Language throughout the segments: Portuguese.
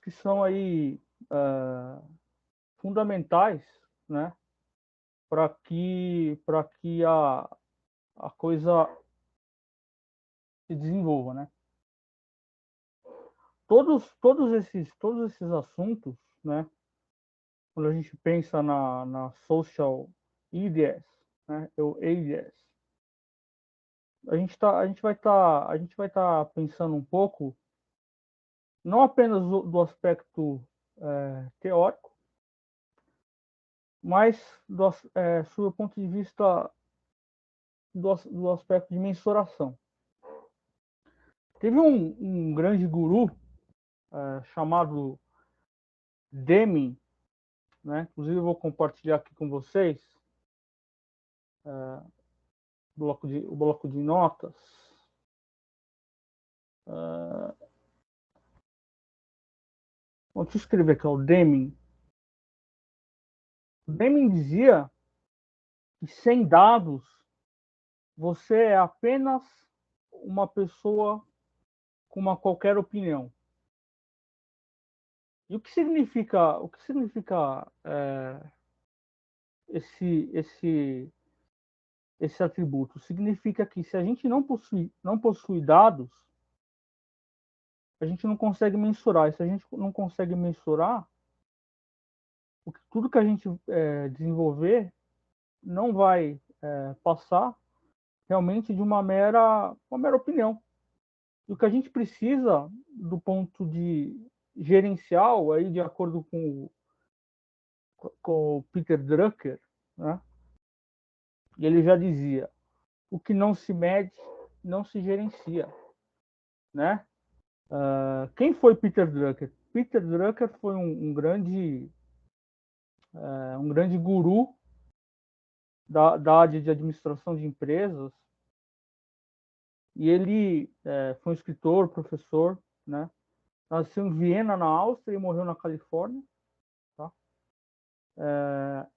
que são aí fundamentais, né, para que a coisa se desenvolva, né? Todos esses assuntos, né, quando a gente pensa na social IDS, né, ou ADS, a gente vai estar pensando um pouco, não apenas do aspecto teórico, mas sob o ponto de vista do aspecto de mensuração. Teve um grande guru chamado Deming, né? Inclusive eu vou compartilhar aqui com vocês o bloco de notas. Deixa eu escrever aqui, o Deming. O Deming dizia que sem dados você é apenas uma pessoa com uma qualquer opinião. E o que significa esse atributo? Significa que se a gente não possui dados, a gente não consegue mensurar. E se a gente não consegue mensurar, tudo que a gente desenvolver não vai passar realmente de uma mera opinião. E o que a gente precisa, do ponto de gerencial, aí, de acordo com o Peter Drucker, né? E ele já dizia: o que não se mede não se gerencia, né? Quem foi Peter Drucker? Peter Drucker foi um grande guru da área de administração de empresas, e ele foi um escritor, professor, né? Nasceu em Viena, na Áustria, e morreu na Califórnia, tá?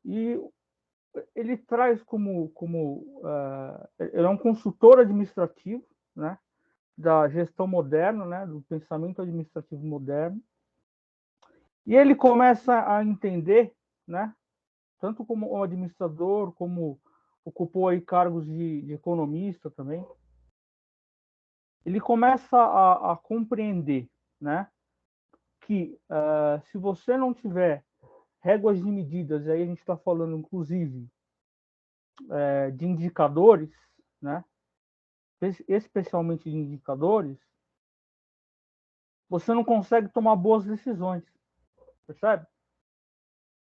E ele traz ele é um consultor administrativo, né, da gestão moderna, né, do pensamento administrativo moderno, e ele começa a entender, né, tanto como um administrador, como ocupou aí cargos de economista também, ele começa a compreender, né, que se você não tiver réguas de medidas, e aí a gente está falando inclusive de indicadores, né, especialmente de indicadores, você não consegue tomar boas decisões, percebe?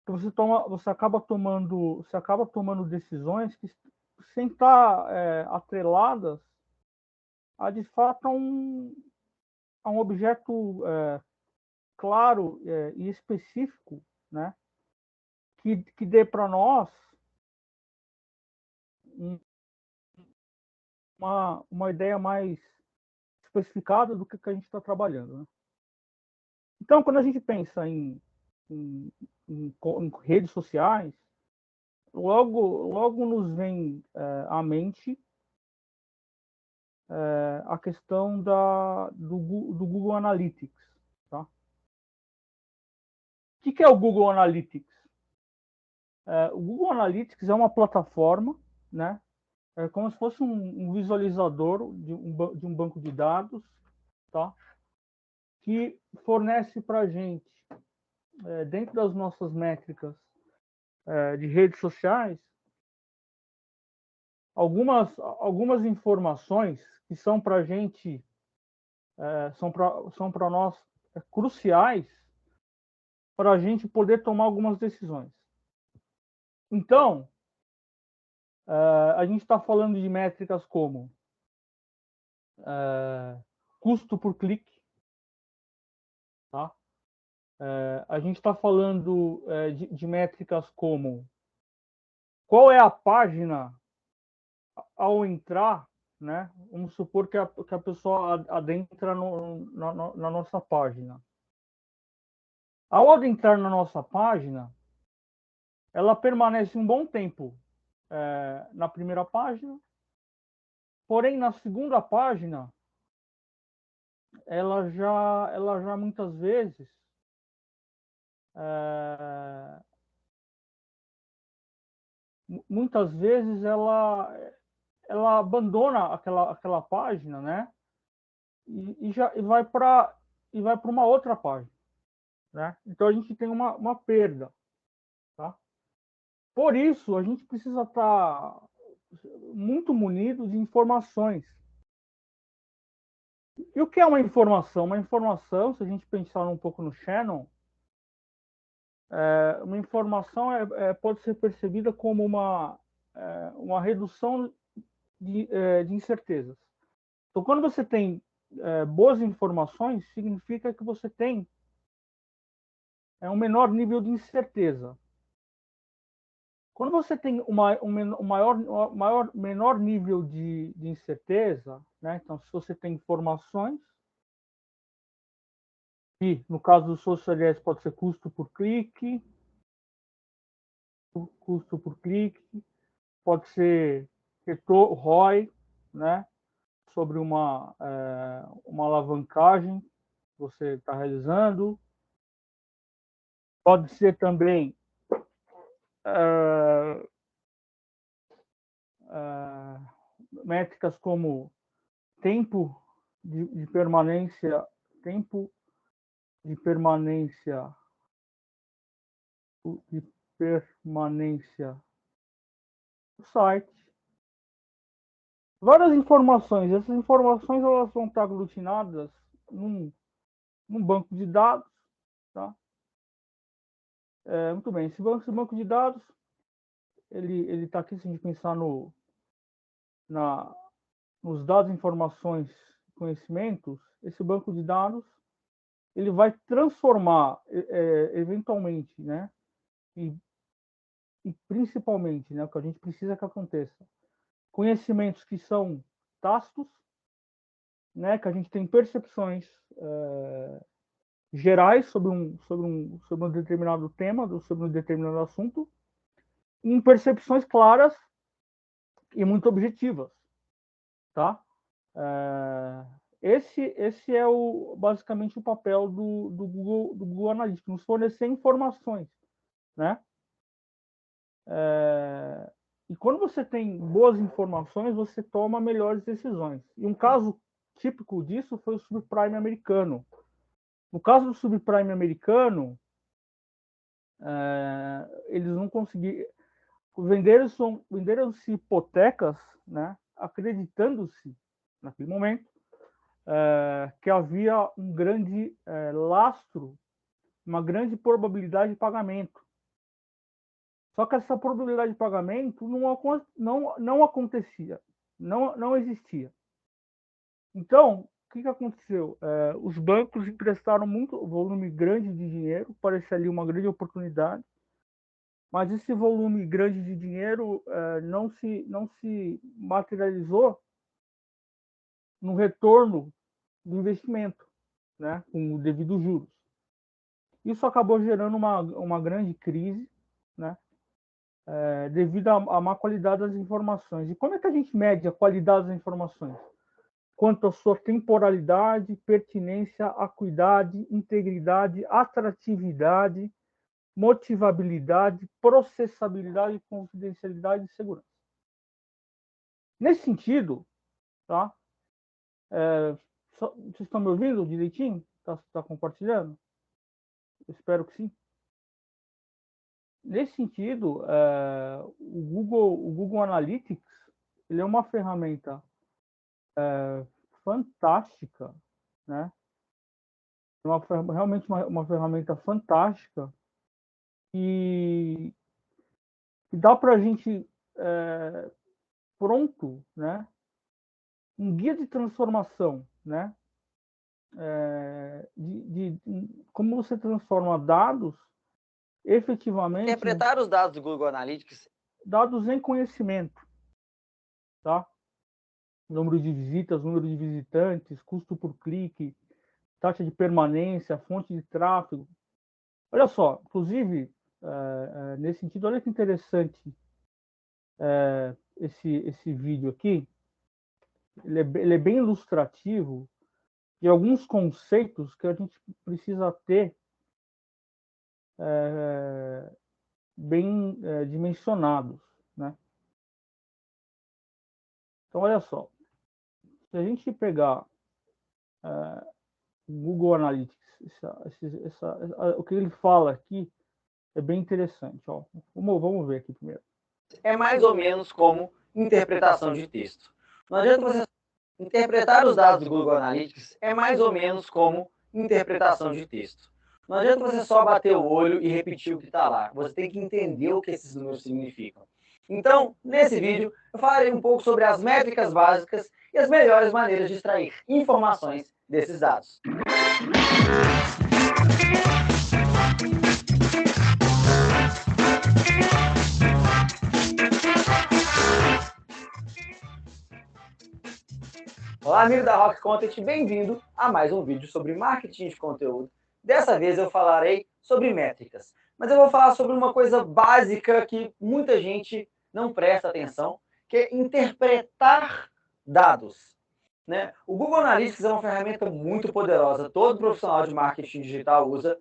Você acaba tomando decisões que sem estar atreladas a de fato a um objeto claro e específico, né, que dê para nós uma ideia mais especificada do que a gente está trabalhando, né? Então, quando a gente pensa em, em redes sociais, logo nos vem à mente a questão do Google Analytics. Tá? O que é o Google Analytics? O Google Analytics é uma plataforma, né? É como se fosse um visualizador de um banco de dados, tá? Que fornece para a gente, dentro das nossas métricas de redes sociais, algumas informações que são para a gente, são para nós cruciais para a gente poder tomar algumas decisões. Então, a gente está falando de métricas como custo por clique, tá? A gente está falando de métricas como qual é a página ao entrar, né? Vamos supor que a pessoa adentra na nossa página. Ao adentrar na nossa página, ela permanece um bom tempo na primeira página, porém na segunda página ela já muitas vezes muitas vezes ela abandona aquela página, né? E vai para uma outra página, né? Então a gente tem uma perda, tá? Por isso a gente precisa estar muito munido de informações. E o que é uma informação? Uma informação, se a gente pensar um pouco no Shannon, uma informação pode ser percebida como uma redução de incertezas. Então, quando você tem boas informações, significa que você tem um menor nível de incerteza. Quando você tem menor nível de incerteza, né? Então, se você tem informações, e no caso do Social Ads pode ser custo por clique, pode ser ROI, né? Sobre uma alavancagem que você está realizando. Pode ser também métricas como tempo de permanência, de permanência, de permanência do site. Várias informações. Essas informações elas vão estar aglutinadas num banco de dados, tá? Muito bem. Esse banco de dados ele está aqui, se a gente pensar nos dados, informações, conhecimentos, esse banco de dados ele vai transformar eventualmente, né? E principalmente, né? O que a gente precisa que aconteça, conhecimentos que são tácitos, né? Que a gente tem percepções gerais sobre um determinado tema, sobre um determinado assunto, em percepções claras e muito objetivas, tá? Esse é basicamente o papel do Google Analytics, nos fornecer informações, né? E quando você tem boas informações, você toma melhores decisões. E um caso típico disso foi o subprime americano. No caso do subprime americano, eles não conseguiram. Venderam-se hipotecas, né, acreditando-se, naquele momento, que havia um grande lastro, uma grande probabilidade de pagamento. Só que essa probabilidade de pagamento não acontecia, não existia. Então, o que aconteceu? Os bancos emprestaram muito volume grande de dinheiro, parecia ali uma grande oportunidade, mas esse volume grande de dinheiro não se materializou no retorno do investimento, né, com o devido juros. Isso acabou gerando uma grande crise, né, devido à má qualidade das informações. E como é que a gente mede a qualidade das informações? Quanto à sua temporalidade, pertinência, acuidade, integridade, atratividade, motivabilidade, processabilidade, confidencialidade e segurança. Nesse sentido, tá? Vocês estão me ouvindo direitinho? Tá compartilhando? Eu espero que sim. Nesse sentido, o Google Analytics ele é uma ferramenta fantástica, né? Realmente uma ferramenta fantástica e dá para a gente pronto, né? Um guia de transformação, né? De como você transforma dados efetivamente, interpretar os dados do Google Analytics, dados em conhecimento, tá? Número de visitas, número de visitantes, custo por clique, taxa de permanência, fonte de tráfego. Olha só, inclusive, nesse sentido, olha que interessante esse vídeo aqui. Ele é bem ilustrativo de alguns conceitos que a gente precisa ter bem dimensionados, né? Então, olha só, se a gente pegar o Google Analytics, o que ele fala aqui é bem interessante. Ó. Vamos ver aqui primeiro. É mais ou menos como interpretação de texto. Não adianta você interpretar os dados do Google Analytics, é mais ou menos como interpretação de texto. Não adianta você só bater o olho e repetir o que está lá. Você tem que entender o que esses números significam. Então, nesse vídeo, eu falarei um pouco sobre as métricas básicas e as melhores maneiras de extrair informações desses dados. Olá, amigo da Rock Content, bem-vindo a mais um vídeo sobre marketing de conteúdo. Dessa vez eu falarei sobre métricas, mas eu vou falar sobre uma coisa básica que muita gente não presta atenção, que é interpretar dados. Né? O Google Analytics é uma ferramenta muito poderosa, todo profissional de marketing digital usa,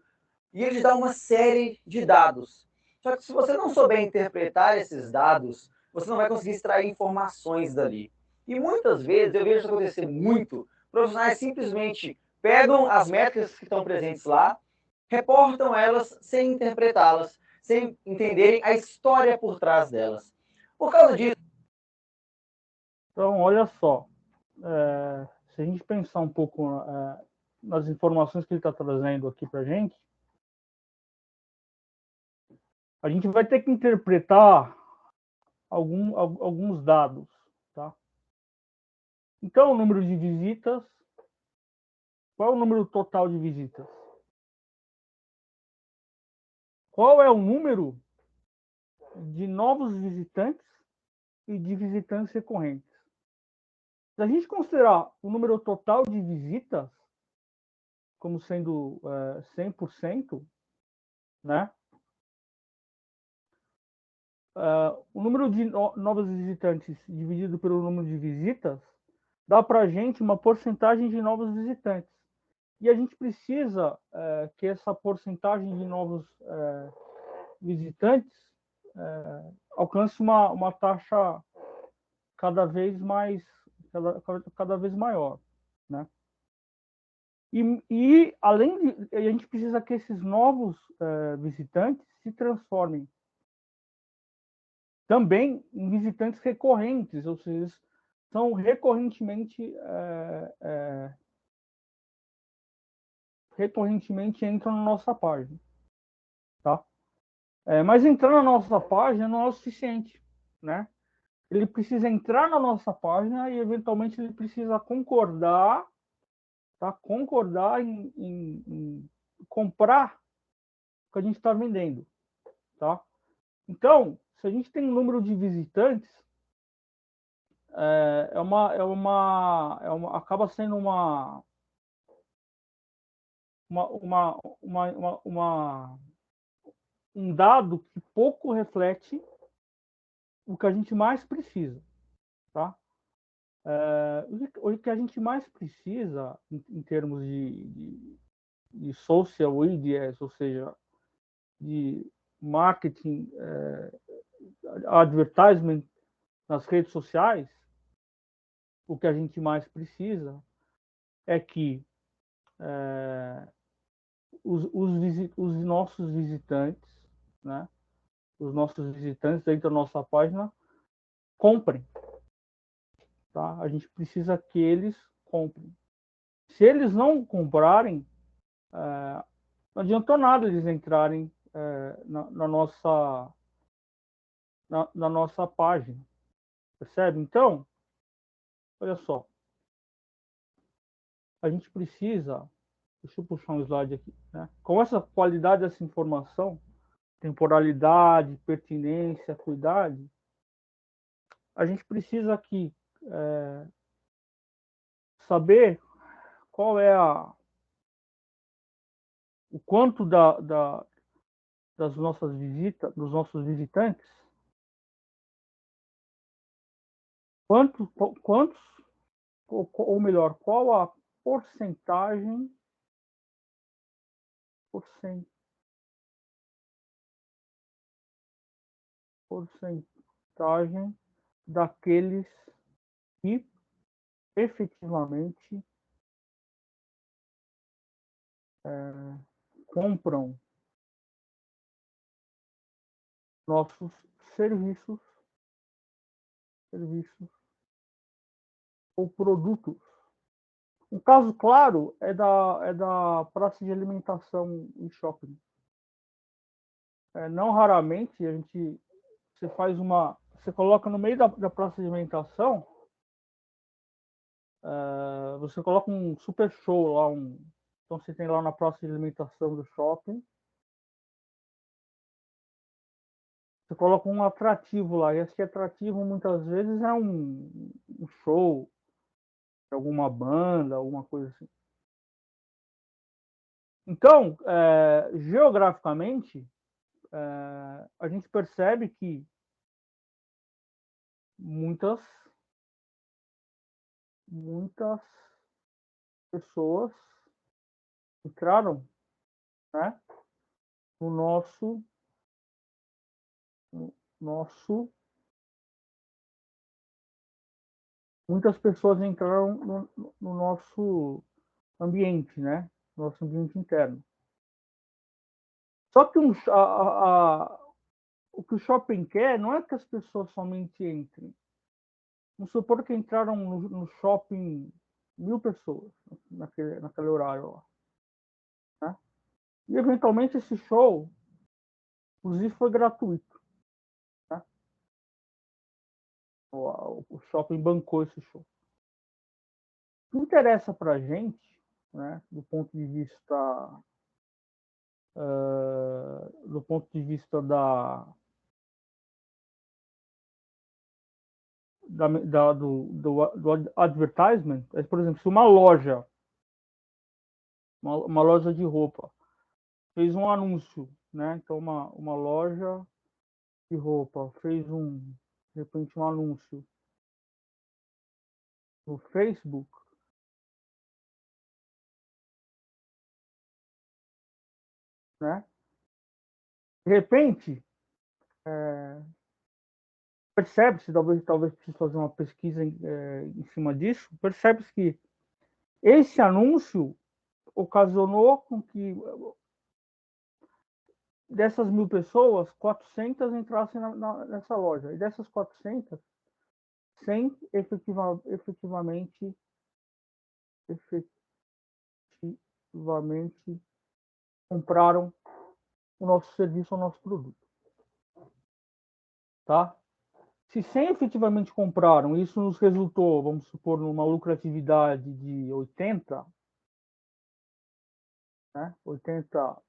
e ele dá uma série de dados. Só que se você não souber interpretar esses dados, você não vai conseguir extrair informações dali. E muitas vezes, eu vejo isso acontecer muito, profissionais simplesmente pegam as métricas que estão presentes lá, reportam elas sem interpretá-las, sem entenderem a história por trás delas. Por causa disso... Então, olha só, se a gente pensar um pouco nas informações que ele está trazendo aqui para a gente vai ter que interpretar alguns dados, tá? Então, o número de visitas, qual é o número total de visitas? Qual é o número de novos visitantes e de visitantes recorrentes? Se a gente considerar o número total de visitas como sendo 100%, né? O número de novos visitantes dividido pelo número de visitas dá para a gente uma porcentagem de novos visitantes. E a gente precisa que essa porcentagem de novos visitantes alcance uma taxa cada vez maior, né? E além de, a gente precisa que esses novos visitantes se transformem também em visitantes recorrentes, ou seja, são recorrentemente entram na nossa página, tá? Mas entrar na nossa página não é o suficiente, né? Ele precisa entrar na nossa página e eventualmente ele precisa concordar, tá? Concordar em comprar o que a gente está vendendo, tá? Então, se a gente tem um número de visitantes, acaba sendo um dado que pouco reflete o que a gente mais precisa, tá? O que a gente mais precisa em termos de social media, ou seja, de marketing, advertisement nas redes sociais, o que a gente mais precisa é que os nossos visitantes, né? Os nossos visitantes dentro da nossa página comprem, tá? A gente precisa que eles comprem. Se eles não comprarem, não adiantou nada eles entrarem na nossa página, percebe? Então, olha só, a gente precisa, deixa eu puxar um slide aqui, né? Com essa qualidade dessa informação, temporalidade, pertinência, acuidade, a gente precisa aqui saber qual é o quanto das nossas visitas, dos nossos visitantes, quantos, ou melhor, qual a porcentagem porcentagem daqueles que efetivamente compram nossos serviços ou produtos. Um caso claro é da praça de alimentação em shopping. Não raramente você coloca no meio da praça de alimentação, você coloca um super show lá, então você tem lá na praça de alimentação do shopping, você coloca um atrativo lá, e esse atrativo muitas vezes é um show de alguma banda, alguma coisa assim. Então, geograficamente, a gente percebe que muitas pessoas entraram, né, no nosso muitas pessoas entraram no nosso ambiente, né, nosso ambiente interno. Só que o que o shopping quer não é que as pessoas somente entrem. Vamos supor que entraram no shopping 1.000 pessoas naquele horário lá, né? E eventualmente esse show, inclusive, foi gratuito, né? O shopping bancou esse show. O que interessa para a gente, né, do ponto de vista do advertisement, por exemplo, se uma loja de roupa fez um anúncio, né? Então uma loja de roupa fez de repente um anúncio no Facebook, né? De repente, percebe-se, talvez precise fazer uma pesquisa em cima disso, percebe-se que esse anúncio ocasionou com que dessas 1.000 pessoas, 400 entrassem nessa loja. E dessas 400, 100 efetivamente compraram o nosso serviço ou o nosso produto. Tá? Se 100 efetivamente compraram, isso nos resultou, vamos supor, numa lucratividade de 80, né? 80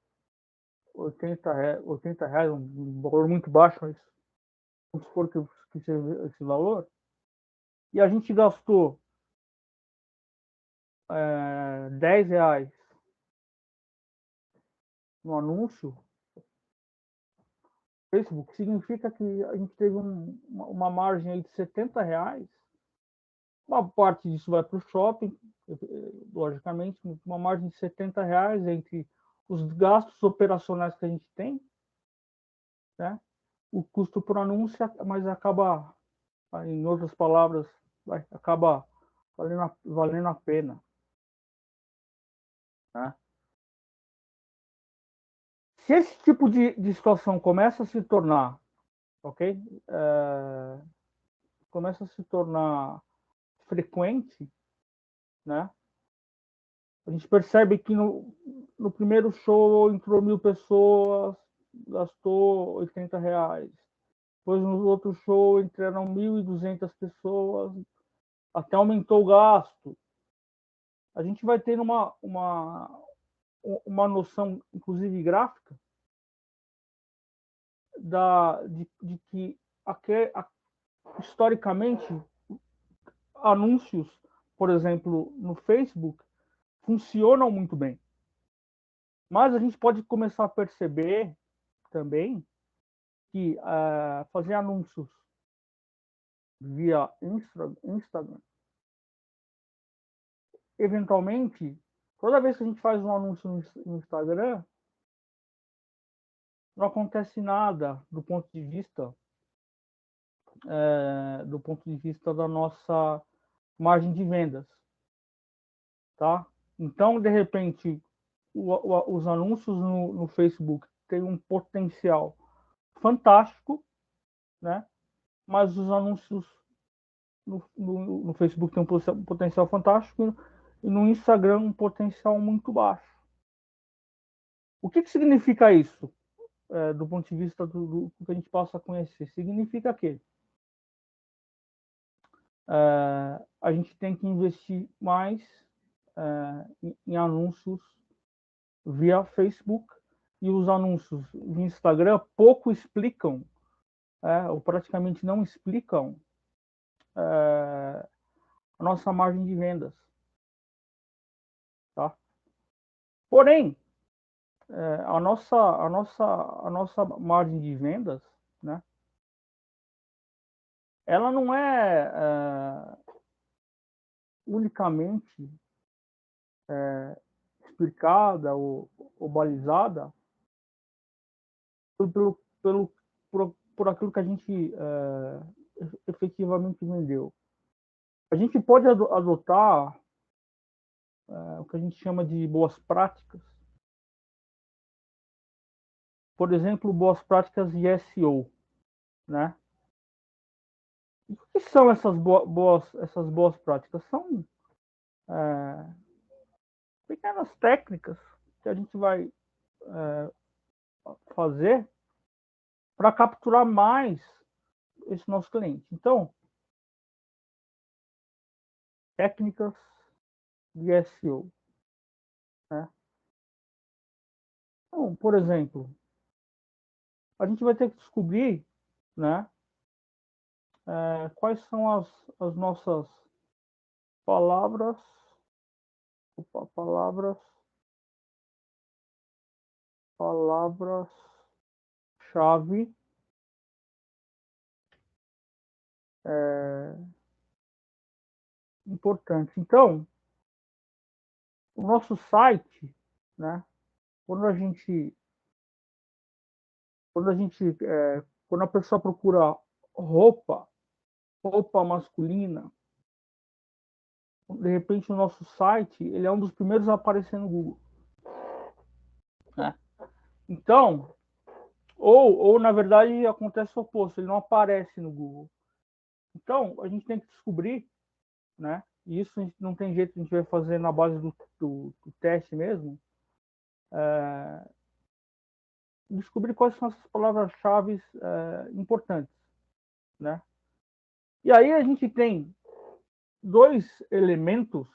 reais, um valor muito baixo, mas vamos supor que seja esse valor, e a gente gastou 10 reais no anúncio Facebook, significa que a gente teve uma margem aí de 70 reais. Uma parte disso vai para o shopping, logicamente, uma margem de 70 reais entre os gastos operacionais que a gente tem, né? O custo por anúncio, mas acaba, em outras palavras, acaba valendo a pena, né? Se esse tipo de situação começa a se tornar, ok? Começa a se tornar frequente, né? A gente percebe que no primeiro show entrou 1.000 pessoas, gastou 80 reais. Depois no outro show entraram 1.200 pessoas, até aumentou o gasto. A gente vai ter uma noção, inclusive gráfica, de que historicamente anúncios, por exemplo, no Facebook, funcionam muito bem. Mas a gente pode começar a perceber também que fazer anúncios via Instagram, eventualmente, toda vez que a gente faz um anúncio no Instagram, não acontece nada do ponto de vista do ponto de vista da nossa margem de vendas, tá? Então, de repente, os anúncios no Facebook têm um potencial fantástico, né? Mas os anúncios no Facebook têm um potencial fantástico e no Instagram um potencial muito baixo. O que significa isso, do ponto de vista do que a gente passa a conhecer? Significa que a gente tem que investir mais em anúncios via Facebook, e os anúncios no Instagram pouco explicam, ou praticamente não explicam, a nossa margem de vendas. Tá? Porém, a nossa margem de vendas, né, ela não é unicamente explicada ou balizada por aquilo que a gente efetivamente vendeu. A gente pode adotar o que a gente chama de boas práticas. Por exemplo, boas práticas de SEO, né? E o que são essas boas práticas? São pequenas técnicas que a gente vai fazer para capturar mais esse nosso cliente. Então, técnicas de SEO, né? Então, por exemplo, a gente vai ter que descobrir, né, quais são as nossas palavras, palavras-chave importantes. Então, o nosso site, né, quando a gente, quando a pessoa procura roupa masculina, de repente o nosso site ele é um dos primeiros a aparecer no Google, né? Então, ou na verdade acontece o oposto, ele não aparece no Google. Então, a gente tem que descobrir, né? E isso não tem jeito, a gente vai fazer na base do teste mesmo. Descobrir quais são as palavras-chave importantes, né? E aí a gente tem dois elementos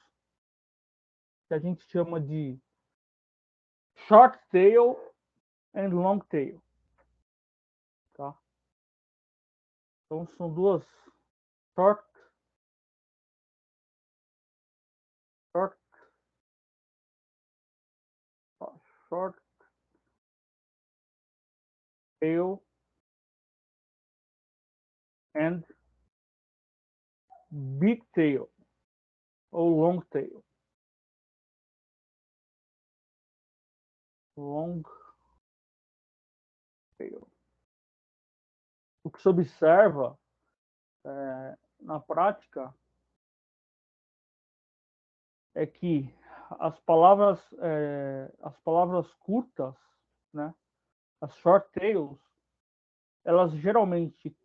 que a gente chama de short tail and long tail, tá? Então são duas short short short tail and big tail ou long tail. Long tail. O que se observa na prática é que as palavras curtas, né, as short tails, elas geralmente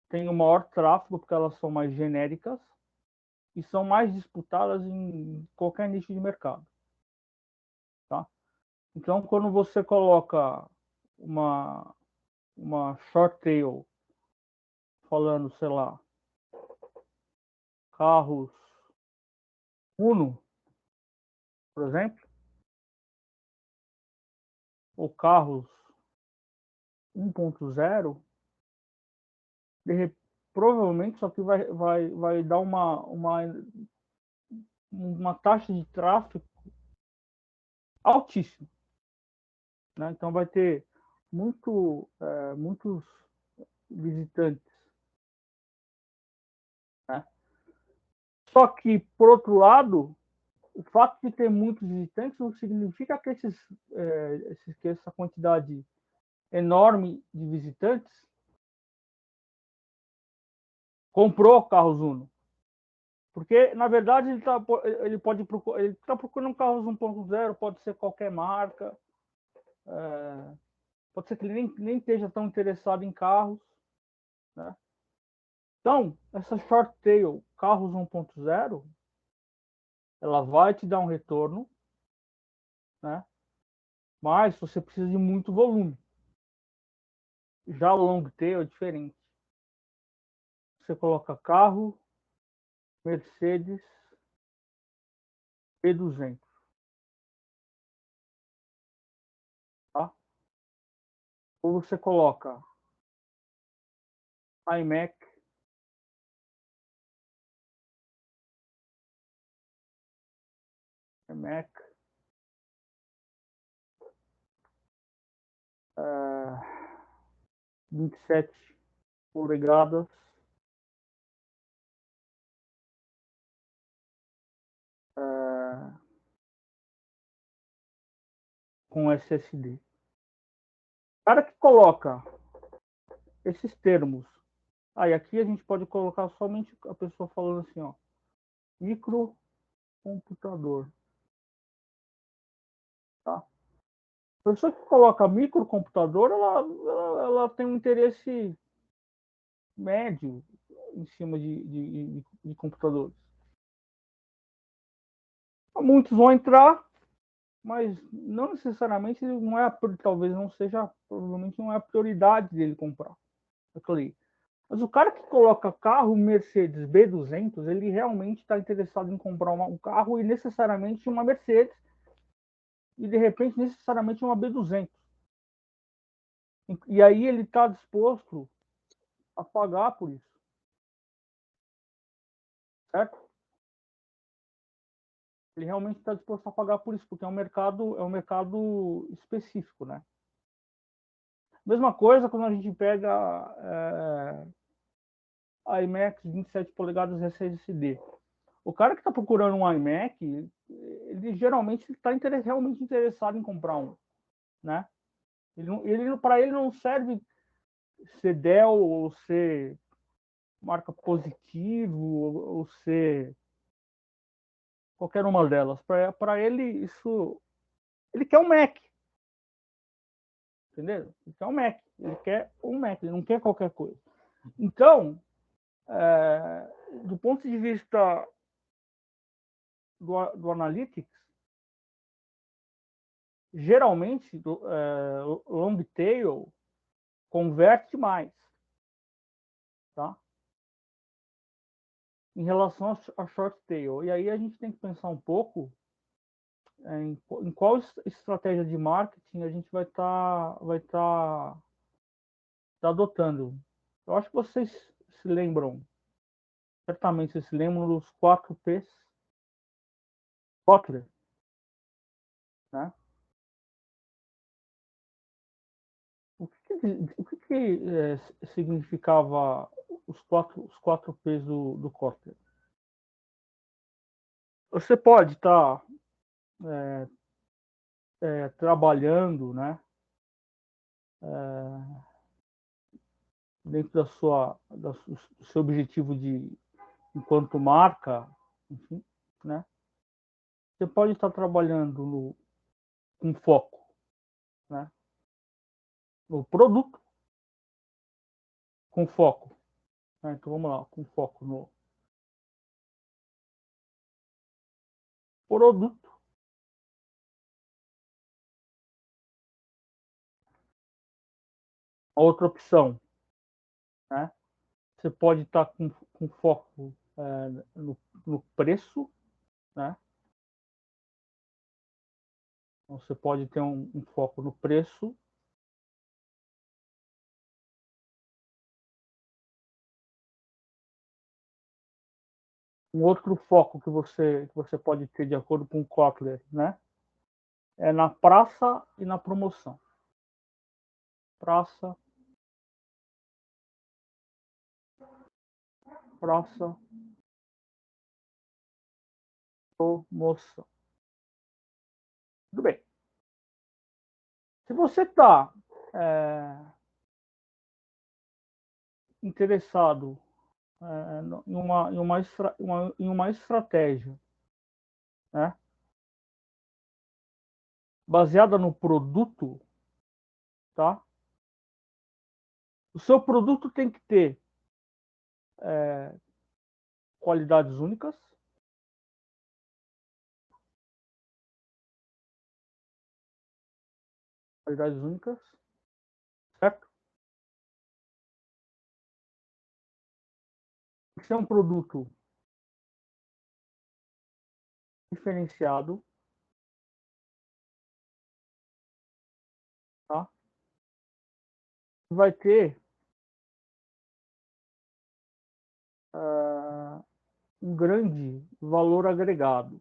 têm o maior tráfego porque elas são mais genéricas e são mais disputadas em qualquer nicho de mercado, tá? Então, quando você coloca uma short tail falando, sei lá, carros Uno, por exemplo, ou carros 1.0, provavelmente isso aqui vai dar uma taxa de tráfego altíssima, né? Então vai ter muitos visitantes, né? Só que, por outro lado, o fato de ter muitos visitantes não significa que essa quantidade enorme de visitantes comprou carros Uno. Porque, na verdade, ele tá procurando carros 1.0, pode ser qualquer marca, pode ser que ele nem esteja tão interessado em carros, né? Então, essa short tail carros 1.0, ela vai te dar um retorno, né? Mas você precisa de muito volume. Já o long tail é diferente. Você coloca carro, Mercedes E200, tá? Ou você coloca iMac, iMac, 27 polegadas, com SSD. O cara que coloca esses termos, aí aqui a gente pode colocar somente a pessoa falando assim, ó, microcomputador, tá? A pessoa que coloca microcomputador, ela tem um interesse médio em cima de computadores. Muitos vão entrar, mas não necessariamente não é, talvez não seja, provavelmente não é a prioridade dele comprar. Mas o cara que coloca carro Mercedes B200, ele realmente está interessado em comprar um carro e necessariamente uma Mercedes e de repente necessariamente uma B200. E aí ele está disposto a pagar por isso, certo? Ele realmente está disposto a pagar por isso, porque é um mercado específico, né? Mesma coisa quando a gente pega iMac 27 polegadas SSD. O cara que está procurando um iMac, ele geralmente está realmente interessado em comprar um, né? Para ele não serve ser Dell ou ser marca positivo ou ser qualquer uma delas. Para ele isso, ele quer um Mac, entendeu? Ele quer um Mac, ele quer um Mac, ele não quer qualquer coisa. Então, do ponto de vista do Analytics, geralmente long tail converte mais, tá? Em relação a short tail. E aí a gente tem que pensar um pouco em qual estratégia de marketing a gente tá adotando. Eu acho que vocês se lembram, certamente vocês se lembram dos 4 P's Kotler, né? O que significava os quatro P's do Kotler? Você pode estar trabalhando, né? Dentro do seu objetivo de enquanto marca, enfim, né? Você pode estar trabalhando com foco, né? No produto, com foco, né? Então vamos lá, com foco no produto. Outra opção, né? Você pode estar com foco no preço, né? Então, você pode ter um foco no preço. Um outro foco que você pode ter, de acordo com o Kotler, né? É na praça e na promoção. Praça, praça, promoção. Tudo bem. Se você está interessado em uma estratégia, né, baseada no produto, tá? O seu produto tem que ter qualidades únicas, certo? Tem que ser um produto diferenciado, tá? Vai ter um grande valor agregado,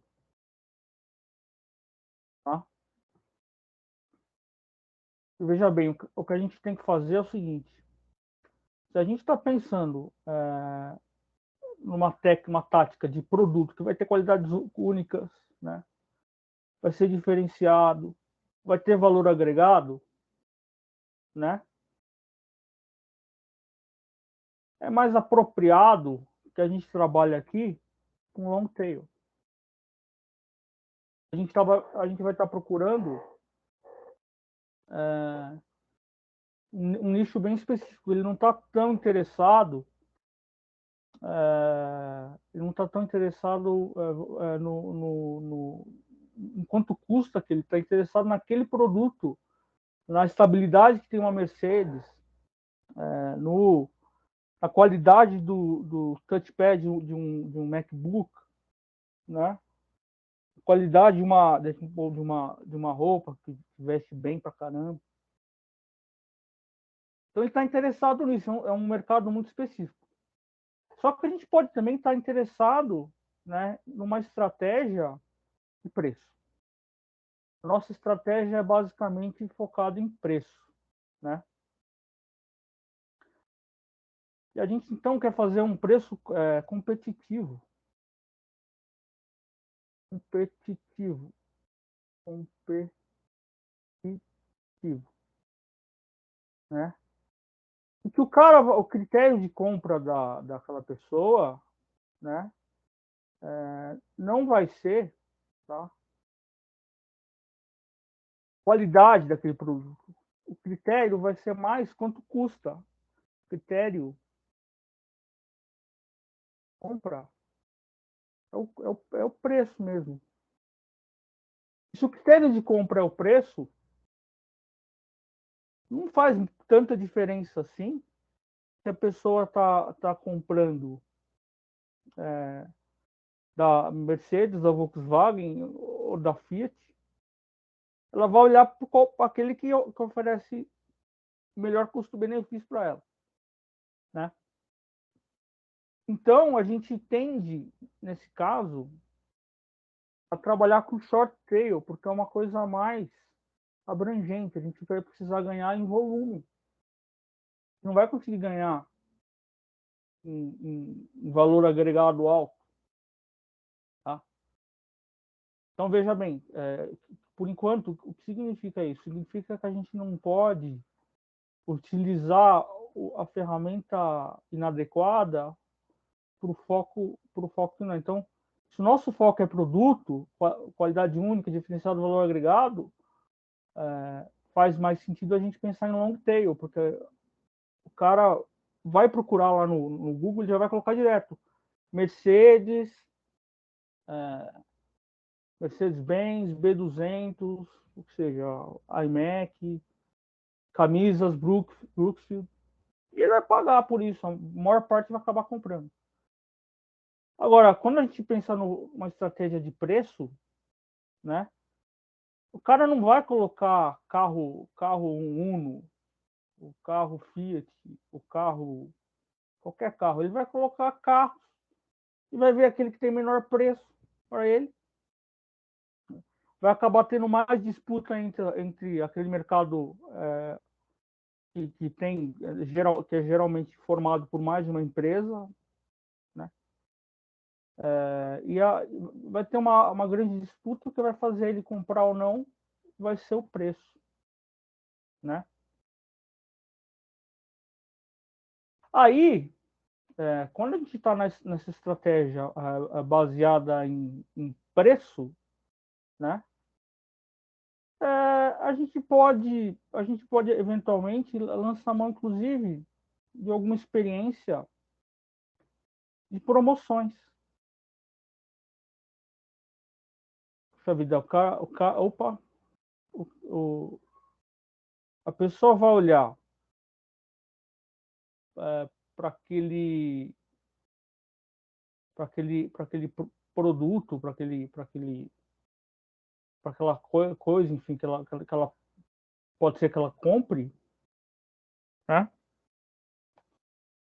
tá? E veja bem, o que a gente tem que fazer é o seguinte: se a gente está pensando uma tática de produto que vai ter qualidades únicas, né? Vai ser diferenciado, vai ter valor agregado, né? É mais apropriado que a gente trabalhe aqui com long tail. A gente vai estar procurando um nicho bem específico. Ele não está tão interessado ele não está tão interessado em quanto custa, que ele está interessado naquele produto, na estabilidade que tem uma Mercedes, no a qualidade do touchpad de um MacBook, né? A qualidade de uma roupa que veste bem pra caramba. Então ele está interessado nisso, é um mercado muito específico. Só que a gente pode também estar interessado, né, numa estratégia de preço. Nossa estratégia é basicamente focada em preço, né? E a gente então quer fazer um preço competitivo, competitivo, competitivo, né? E que o critério de compra daquela pessoa, né, não vai ser, tá, qualidade daquele produto. O critério vai ser mais quanto custa. O critério compra é o preço mesmo. Se o critério de compra é o preço, não faz tanta diferença assim se a pessoa tá comprando da Mercedes, da Volkswagen ou da Fiat. Ela vai olhar para aquele que oferece melhor custo-benefício para ela, né? Então, a gente tende, nesse caso, a trabalhar com short tail, porque é uma coisa mais abrangente. A gente vai precisar ganhar em volume. Não vai conseguir ganhar em valor agregado alto, tá? Então, veja bem, por enquanto, o que significa isso? Significa que a gente não pode utilizar a ferramenta inadequada para o foco final. Então, se o nosso foco é produto, qualidade única, diferenciado valor agregado, faz mais sentido a gente pensar em long tail, porque o cara vai procurar lá no Google e já vai colocar direto Mercedes, Mercedes-Benz, B200, ou seja, iMac, camisas Brooksfield, e ele vai pagar por isso, a maior parte vai acabar comprando. Agora, quando a gente pensa numa estratégia de preço, né, o cara não vai colocar carro Uno, o carro Fiat, o carro, qualquer carro. Ele vai colocar carros e vai ver aquele que tem menor preço para ele. Vai acabar tendo mais disputa entre aquele mercado que tem que é geralmente formado por mais de uma empresa, né? Vai ter uma grande disputa que vai fazer ele comprar ou não, vai ser o preço, né? Aí quando a gente está nessa estratégia baseada em preço, né? A gente pode eventualmente lançar mão, inclusive, de alguma experiência de promoções. Puxa vida, a pessoa vai olhar para aquele produto, para aquela coisa, enfim, que ela pode ser que ela compre, né?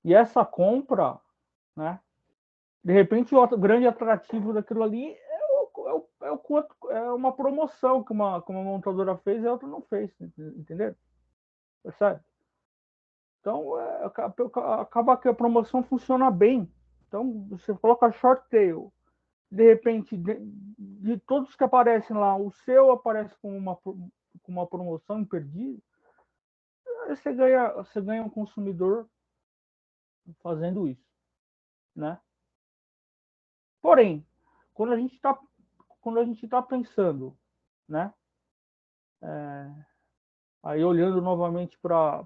E essa compra, né? De repente, o grande atrativo daquilo ali é o quanto é uma promoção que uma montadora fez e a outra não fez, entendeu? Percebe? Então, acaba que a promoção funciona bem. Então, você coloca short tail, de repente, de todos que aparecem lá, o seu aparece com uma promoção imperdível, aí você ganha um consumidor fazendo isso, né? Porém, quando a gente tá pensando, né? Aí olhando novamente para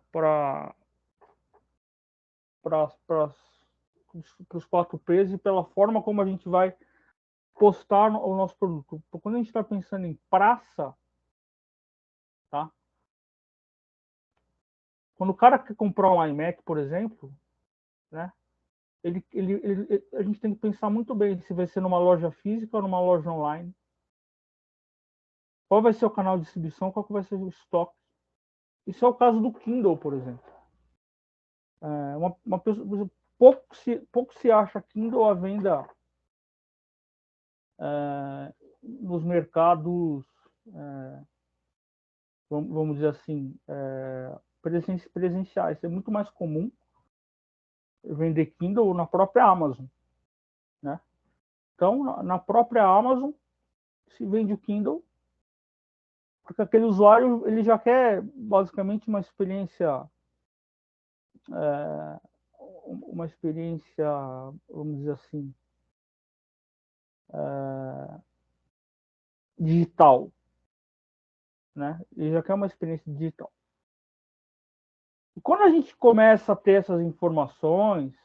os 4Ps e pela forma como a gente vai postar o nosso produto. Quando a gente está pensando em praça, tá? Quando o cara quer comprar um iMac, por exemplo, né? A gente tem que pensar muito bem se vai ser numa loja física ou numa loja online. Qual vai ser o canal de distribuição, qual que vai ser o estoque. Isso é o caso do Kindle, por exemplo. Uma pessoa, pouco se acha Kindle à venda nos mercados, vamos dizer assim, presenciais. É muito mais comum vender Kindle na própria Amazon, né? Então, na própria Amazon se vende o Kindle, porque aquele usuário ele já quer basicamente uma experiência, vamos dizer assim, digital, né? Ele já quer uma experiência digital. E quando a gente começa a ter essas informações,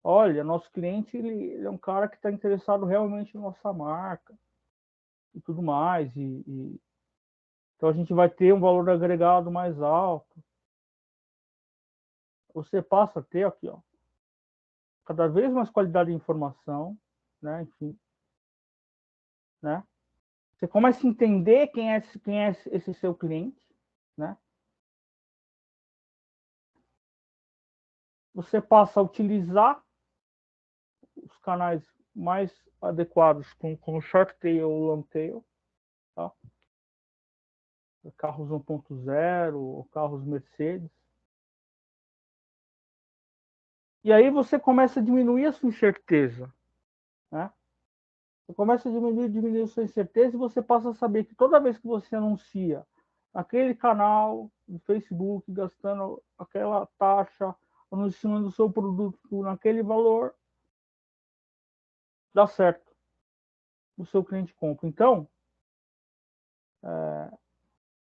olha, nosso cliente ele é um cara que está interessado realmente na nossa marca e tudo mais, então a gente vai ter um valor agregado mais alto. Você passa a ter aqui, ó, cada vez mais qualidade de informação, né? Enfim, né? Você começa a entender quem é esse seu cliente, né? Você passa a utilizar os canais mais adequados com short tail ou long tail, tá? Carros 1.0 ou carros Mercedes. E aí você começa a diminuir a sua incerteza, né? Você começa a diminuir a sua incerteza e você passa a saber que toda vez que você anuncia aquele canal do Facebook, gastando aquela taxa, anunciando o seu produto naquele valor, dá certo. O seu cliente compra. Então,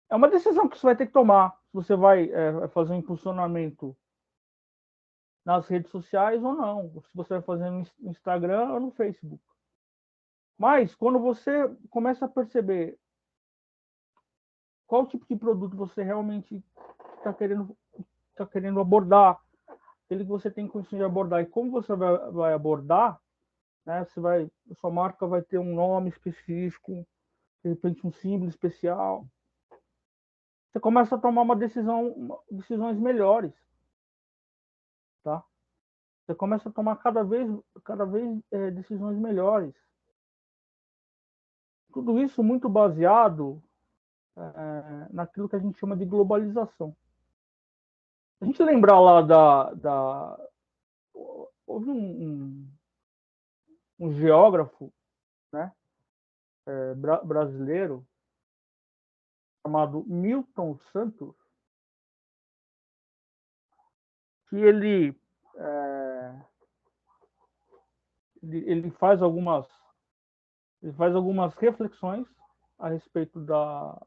é uma decisão que você vai ter que tomar. Se você vai fazer um impulsionamento nas redes sociais ou não. Se você vai fazer no Instagram ou no Facebook. Mas, quando você começa a perceber qual tipo de produto você realmente está querendo abordar, aquele que você tem condição de abordar e como você vai abordar, né? A sua marca vai ter um nome específico, de repente um símbolo especial. Você começa a tomar decisões melhores, tá? Você começa a tomar cada vez decisões melhores. Tudo isso muito baseado naquilo que a gente chama de globalização. A gente lembrar lá houve um geógrafo, né, brasileiro chamado Milton Santos, que ele ele faz algumas reflexões a respeito da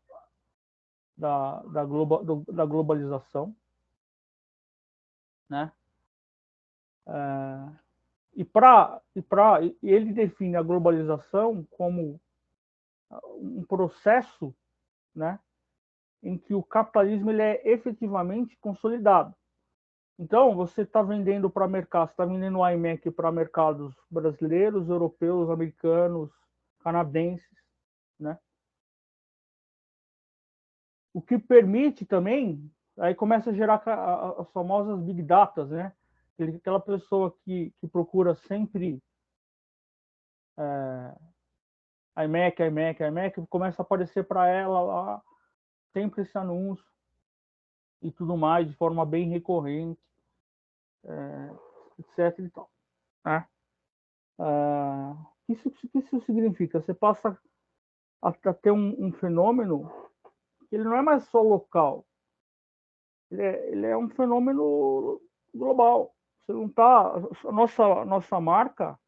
globalização, né? E ele define a globalização como um processo, né, em que o capitalismo ele é efetivamente consolidado. Então, você está vendendo para mercados, está vendendo o iMac para mercados brasileiros, europeus, americanos, canadenses, né? O que permite também, aí começa a gerar as famosas big datas, né? Aquela pessoa que procura sempre iMac, começa a aparecer para ela lá sempre esse anúncio e tudo mais, de forma bem recorrente, etc. E tal, né? Isso significa? Você passa a ter um fenômeno que ele não é mais só local, ele é um fenômeno global. Você não tá, nossa marca,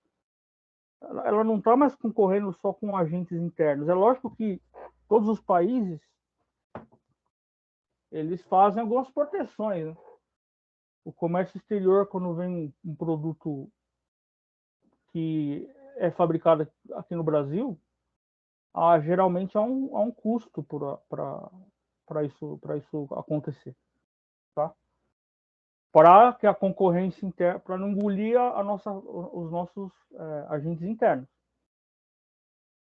ela não está mais concorrendo só com agentes internos. É lógico que todos os países eles fazem algumas proteções, né? O comércio exterior, quando vem um produto que é fabricado aqui no Brasil, geralmente há um custo para isso acontecer, tá? Para que a concorrência interna, para não engolir os nossos agentes internos.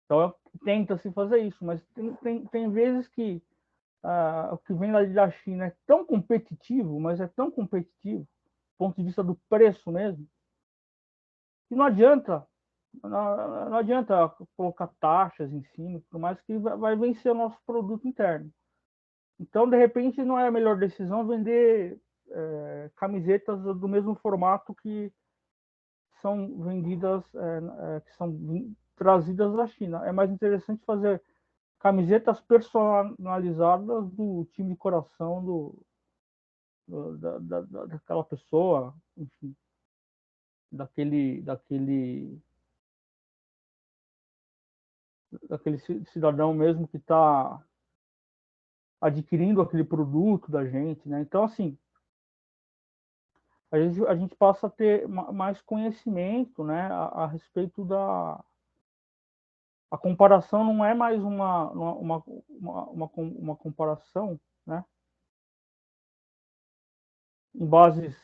Então, tenta-se fazer isso, mas tem vezes que o que vem da China é tão competitivo, mas é tão competitivo, do ponto de vista do preço mesmo, que não adianta colocar taxas em cima, por mais que vai vencer o nosso produto interno. Então, de repente, não é a melhor decisão vender camisetas do mesmo formato que são vendidas, que são trazidas da China. É mais interessante fazer camisetas personalizadas do time de coração daquela pessoa, enfim, daquele cidadão mesmo que está adquirindo aquele produto da gente, né? Então, assim, a gente passa a ter mais conhecimento, né, a respeito a comparação não é mais uma comparação, né, em bases.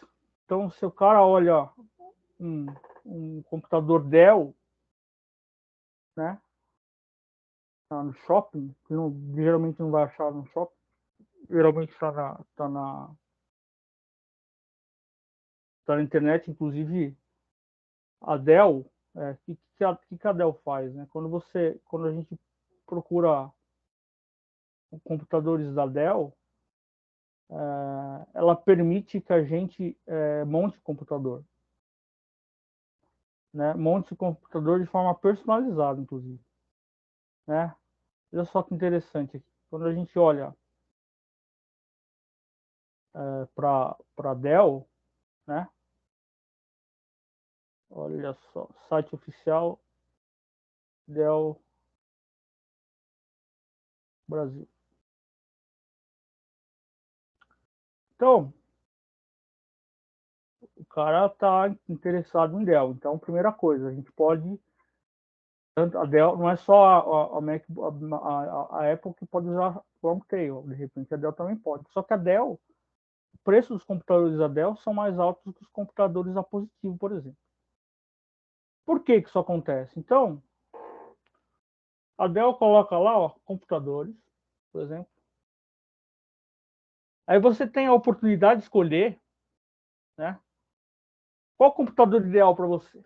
Então, se o cara olha um, um computador Dell, né, no shopping, que geralmente não vai achar no shopping, geralmente tá na internet, inclusive a Dell, que a Dell faz, né? Quando a gente procura computadores da Dell, ela permite que a gente monte computador, né? Monte computador de forma personalizada, inclusive, né? Olha só que interessante aqui. Quando a gente olha para a Dell, né? Olha só, site oficial Dell Brasil. Então, o cara está interessado em Dell. Então, primeira coisa, a gente pode. A Dell não é só a Mac, a Apple que pode usar Longtail, de repente a Dell também pode. Só que a Dell, o preço dos computadores da Dell são mais altos que os computadores a positivo, por exemplo. Por que isso acontece? Então, a Dell coloca lá, ó, computadores, por exemplo. Aí você tem a oportunidade de escolher, né? Qual computador ideal para você?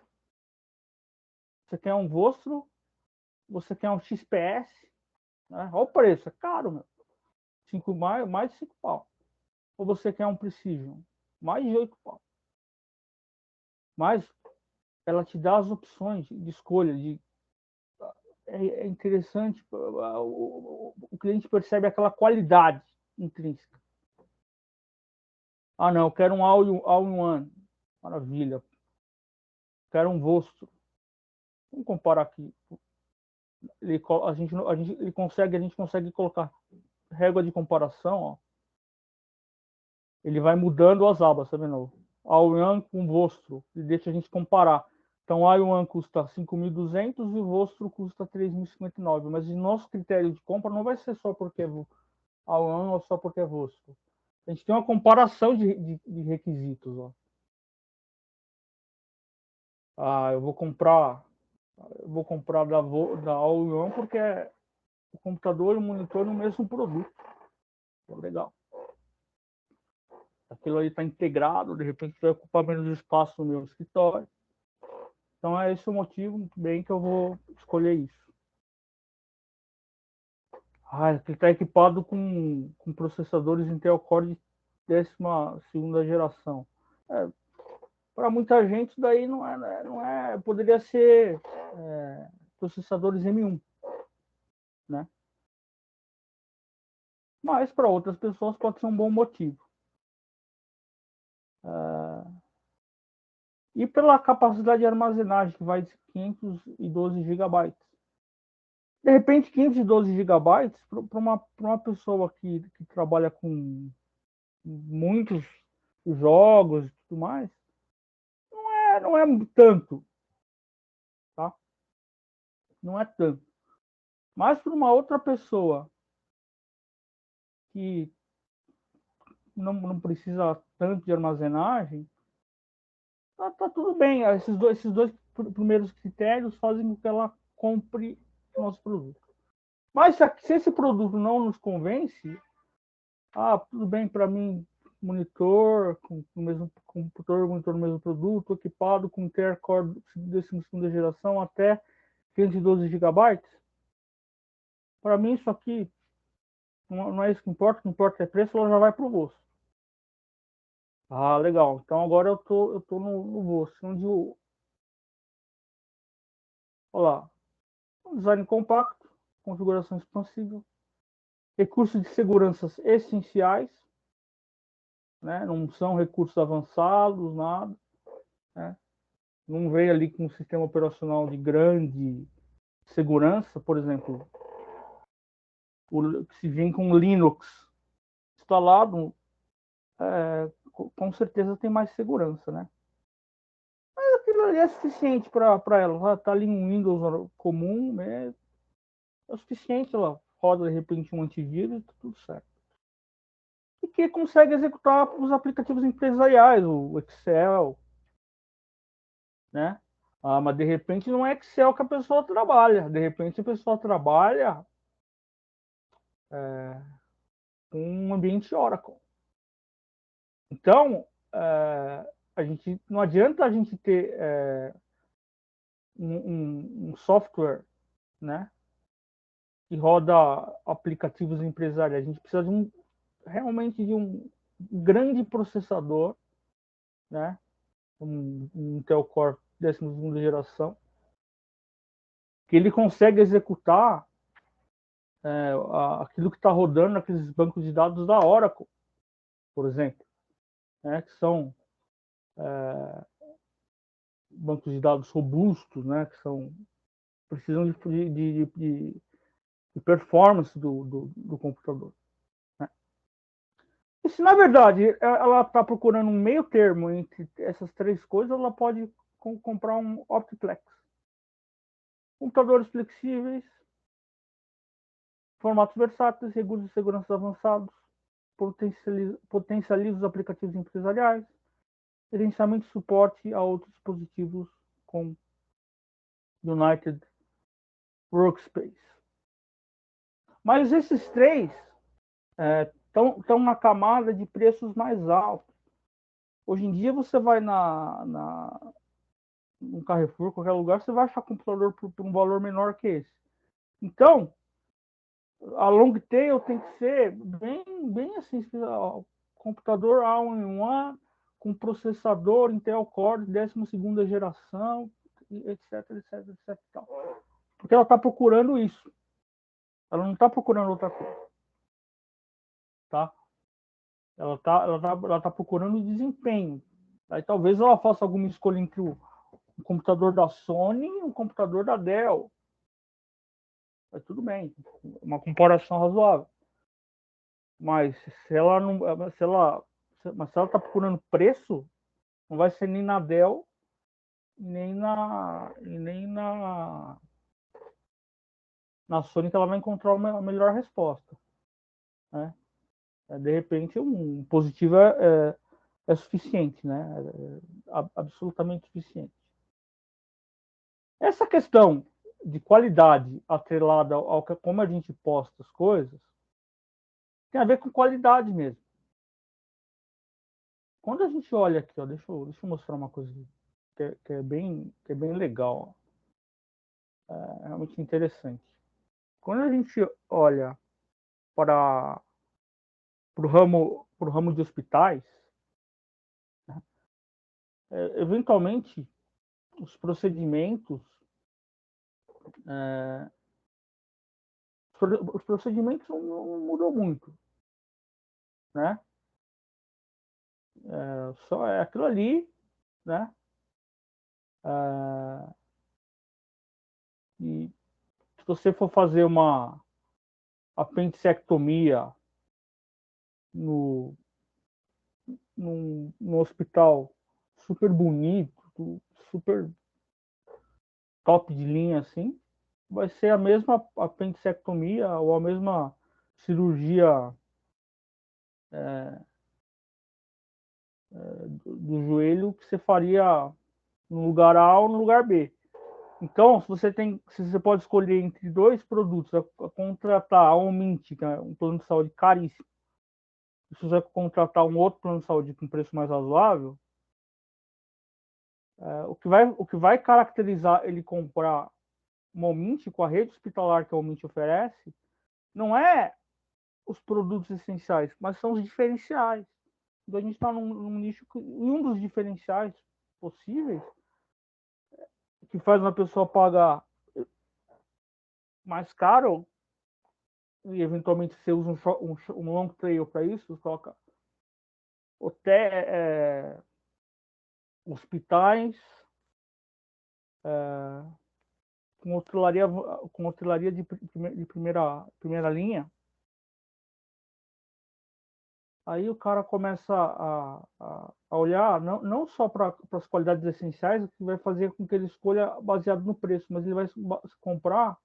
Você quer um Vostro? Você quer um XPS? Né? Olha o preço, é caro, meu. Mais de 5 pau. Ou você quer um Precision? Mais de 8 pau. Mas ela te dá as opções de escolha. É interessante, o cliente percebe aquela qualidade intrínseca. Ah, não, eu quero um all-in-one. Maravilha. Quero um Vostro. Vamos comparar aqui. A gente consegue colocar régua de comparação, ó. Ele vai mudando as abas, tá vendo? A Yuan com o Vostro, e deixa a gente comparar. Então, a Yuan custa 5.200 e o Vostro custa 3.059. Mas o nosso critério de compra não vai ser só porque é a Yuan ou só porque é Vostro. A gente tem uma comparação de requisitos, ó. Eu vou comprar da All Yuan porque é o computador e o monitor no mesmo produto. Legal. Aquilo aí está integrado, de repente vai ocupar menos espaço no meu escritório. Então é esse o motivo, muito bem, que eu vou escolher isso. Ele está equipado com processadores Intel Core de 12ª geração. Para muita gente, daí não é, poderia ser processadores M1, né? Mas para outras pessoas pode ser um bom motivo. E pela capacidade de armazenagem, que vai de 512 GB. De repente, 512 GB, para uma pessoa que trabalha com muitos jogos e tudo mais, não é tanto, tá? Não é tanto. Mas para uma outra pessoa que não precisa tanto de armazenagem, tá tudo bem. Esses dois primeiros critérios fazem com que ela compre o nosso produto. Mas se esse produto não nos convence, tudo bem para mim, monitor, com o mesmo computador, monitor do mesmo produto, equipado com Intel Core de 12ª geração até 512 GB. Para mim, isso aqui não é isso que importa, o que importa é preço, ela já vai para o bolso. Legal. Então agora eu tô no bolso, onde olha lá, design compacto, configuração expansível, recursos de segurança essenciais, né? Não são recursos avançados, nada, né? Não vem ali com um sistema operacional de grande segurança, por exemplo, se vem com Linux instalado, com certeza tem mais segurança, né? Mas aquilo ali é suficiente para ela. Tá ali um Windows comum, né? É o suficiente, ela roda de repente um antivírus e tá tudo certo. E que consegue executar os aplicativos empresariais, o Excel, né? Mas de repente não é Excel que a pessoa trabalha. De repente a pessoa trabalha com um ambiente Oracle. Então, não adianta a gente ter um software, né, que roda aplicativos empresariais. A gente precisa realmente de um grande processador, né, um Intel Core 12ª geração, que ele consegue executar aquilo que está rodando naqueles bancos de dados da Oracle, por exemplo, né, que são bancos de dados robustos, né, que precisam de performance do computador. Né? E se, na verdade, ela está procurando um meio termo entre essas três coisas, ela pode comprar um Optiplex. Computadores flexíveis, formatos versáteis, recursos de segurança avançados, potencializa os aplicativos empresariais, gerenciamento e suporte a outros dispositivos com United Workspace. Mas esses três estão na camada de preços mais altos. Hoje em dia você vai no Carrefour, qualquer lugar, você vai achar computador por um valor menor que esse. Então, a long tail tem que ser bem assim, computador all-in-one, com processador Intel Core 12ª geração, etc, etc, etc. Porque ela está procurando isso. Ela não está procurando outra coisa. Tá? Ela tá procurando desempenho. Aí talvez ela faça alguma escolha entre um computador da Sony e um computador da Dell. Mas tudo bem, uma comparação razoável. Mas se ela não, se ela está procurando preço, não vai ser nem na Dell, nem na Sony que ela vai encontrar a melhor resposta, né? De repente, um positivo é suficiente, né? Absolutamente suficiente. Essa questão de qualidade atrelada ao como a gente posta as coisas tem a ver com qualidade mesmo. Quando a gente olha aqui, ó, deixa eu mostrar uma coisa que é bem legal, é realmente interessante. Quando a gente olha para o ramo de hospitais, né, eventualmente os procedimentos não mudam muito, né? Só é aquilo ali, né? E se você for fazer uma apendicectomia no hospital super bonito, super top de linha assim, vai ser a mesma apendicectomia ou a mesma cirurgia do joelho que você faria no lugar A ou no lugar B. Então, se você pode escolher entre dois produtos, contratar a Omint, que é um plano de saúde caríssimo, se você contratar um outro plano de saúde com preço mais razoável, o que vai caracterizar ele comprar uma Omint com a rede hospitalar que a Omint oferece, não é os produtos essenciais, mas são os diferenciais. Então a gente está num nicho que um dos diferenciais possíveis que faz uma pessoa pagar mais caro e eventualmente você usa um long tail para isso, coloca hospitais com hotelaria de primeira linha. Aí o cara começa a olhar não só para as qualidades essenciais, o que vai fazer com que ele escolha baseado no preço, mas ele vai comprar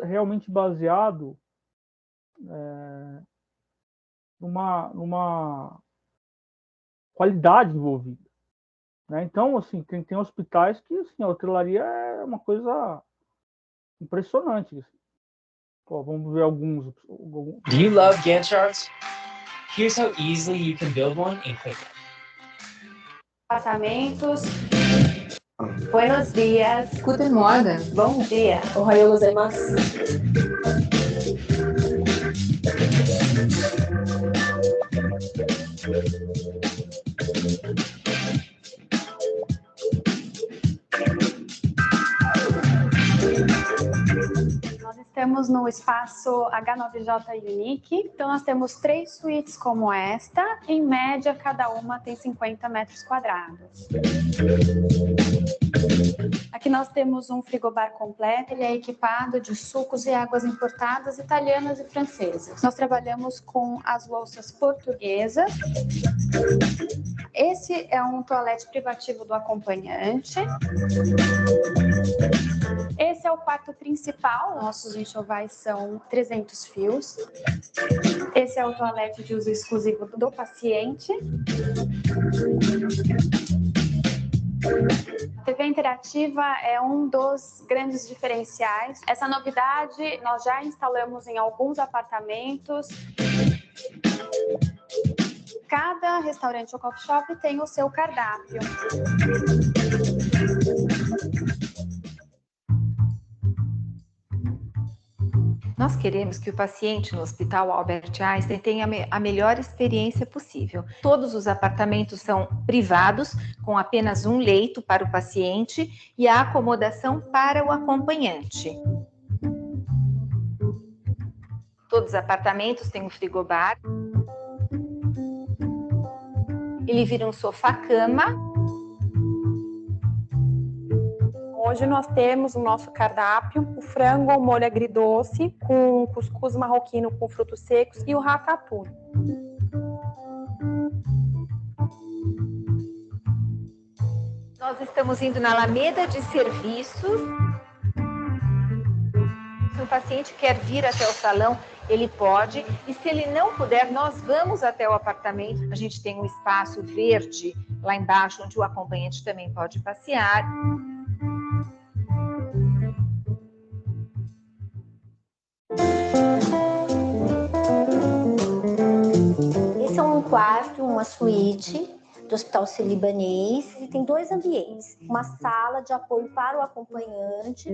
realmente baseado numa qualidade envolvida, né? Então, assim, tem hospitais que assim, a hotelaria é uma coisa impressionante. Assim. Pô, vamos ver alguns. Do you love Gantt charts? Here's how easily you can build one in Quicken. Apartamentos. Buenos dias. Guten Morgen. Bom dia. Ohayou gozaimasu. Nós estamos no espaço H9J Unique. Então, nós temos 3 suítes como esta. Em média, cada uma tem 50 metros quadrados. Aqui nós temos um frigobar completo. Ele é equipado de sucos e águas importadas italianas e francesas. Nós trabalhamos com as louças portuguesas. Esse é um toalete privativo do acompanhante. Esse é o quarto principal. Nossos enxovais são 300 fios. Esse é o toalete de uso exclusivo do paciente. A TV interativa é um dos grandes diferenciais. Essa novidade nós já instalamos em alguns apartamentos. Cada restaurante ou coffee shop tem o seu cardápio. Nós queremos que o paciente no Hospital Albert Einstein tenha a melhor experiência possível. Todos os apartamentos são privados, com apenas um leito para o paciente e a acomodação para o acompanhante. Todos os apartamentos têm um frigobar. Ele vira um sofá-cama. hoje nós temos no nosso cardápio o frango ao molho agridoce com cuscuz marroquino com frutos secos e o ratatouille. Nós estamos indo na Alameda de Serviços. Se o paciente quer vir até o salão, ele pode. E se ele não puder, nós vamos até o apartamento. A gente tem um espaço verde lá embaixo, onde o acompanhante também pode passear. Esse é um quarto, uma suíte do Hospital Sírio-Libanês e tem 2 ambientes, uma sala de apoio para o acompanhante.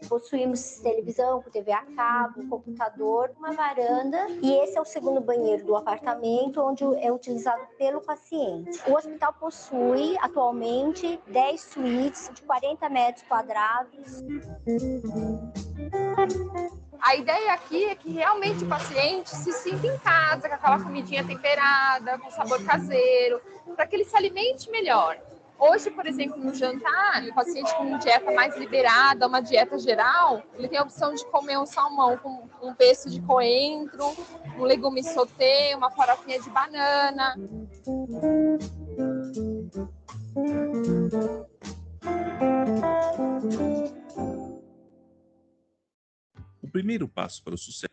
Possuímos televisão, TV a cabo, computador, uma varanda e esse é o segundo banheiro do apartamento, onde é utilizado pelo paciente. O hospital possui atualmente 10 suítes de 40 metros quadrados. A ideia aqui é que realmente o paciente se sinta em casa, com aquela comidinha temperada, com sabor caseiro, para que ele se alimente melhor. Hoje, por exemplo, no jantar, o paciente com uma dieta mais liberada, uma dieta geral, ele tem a opção de comer um salmão com um pesto de coentro, um legume sauté, uma farofinha de banana. O primeiro passo para o sucesso.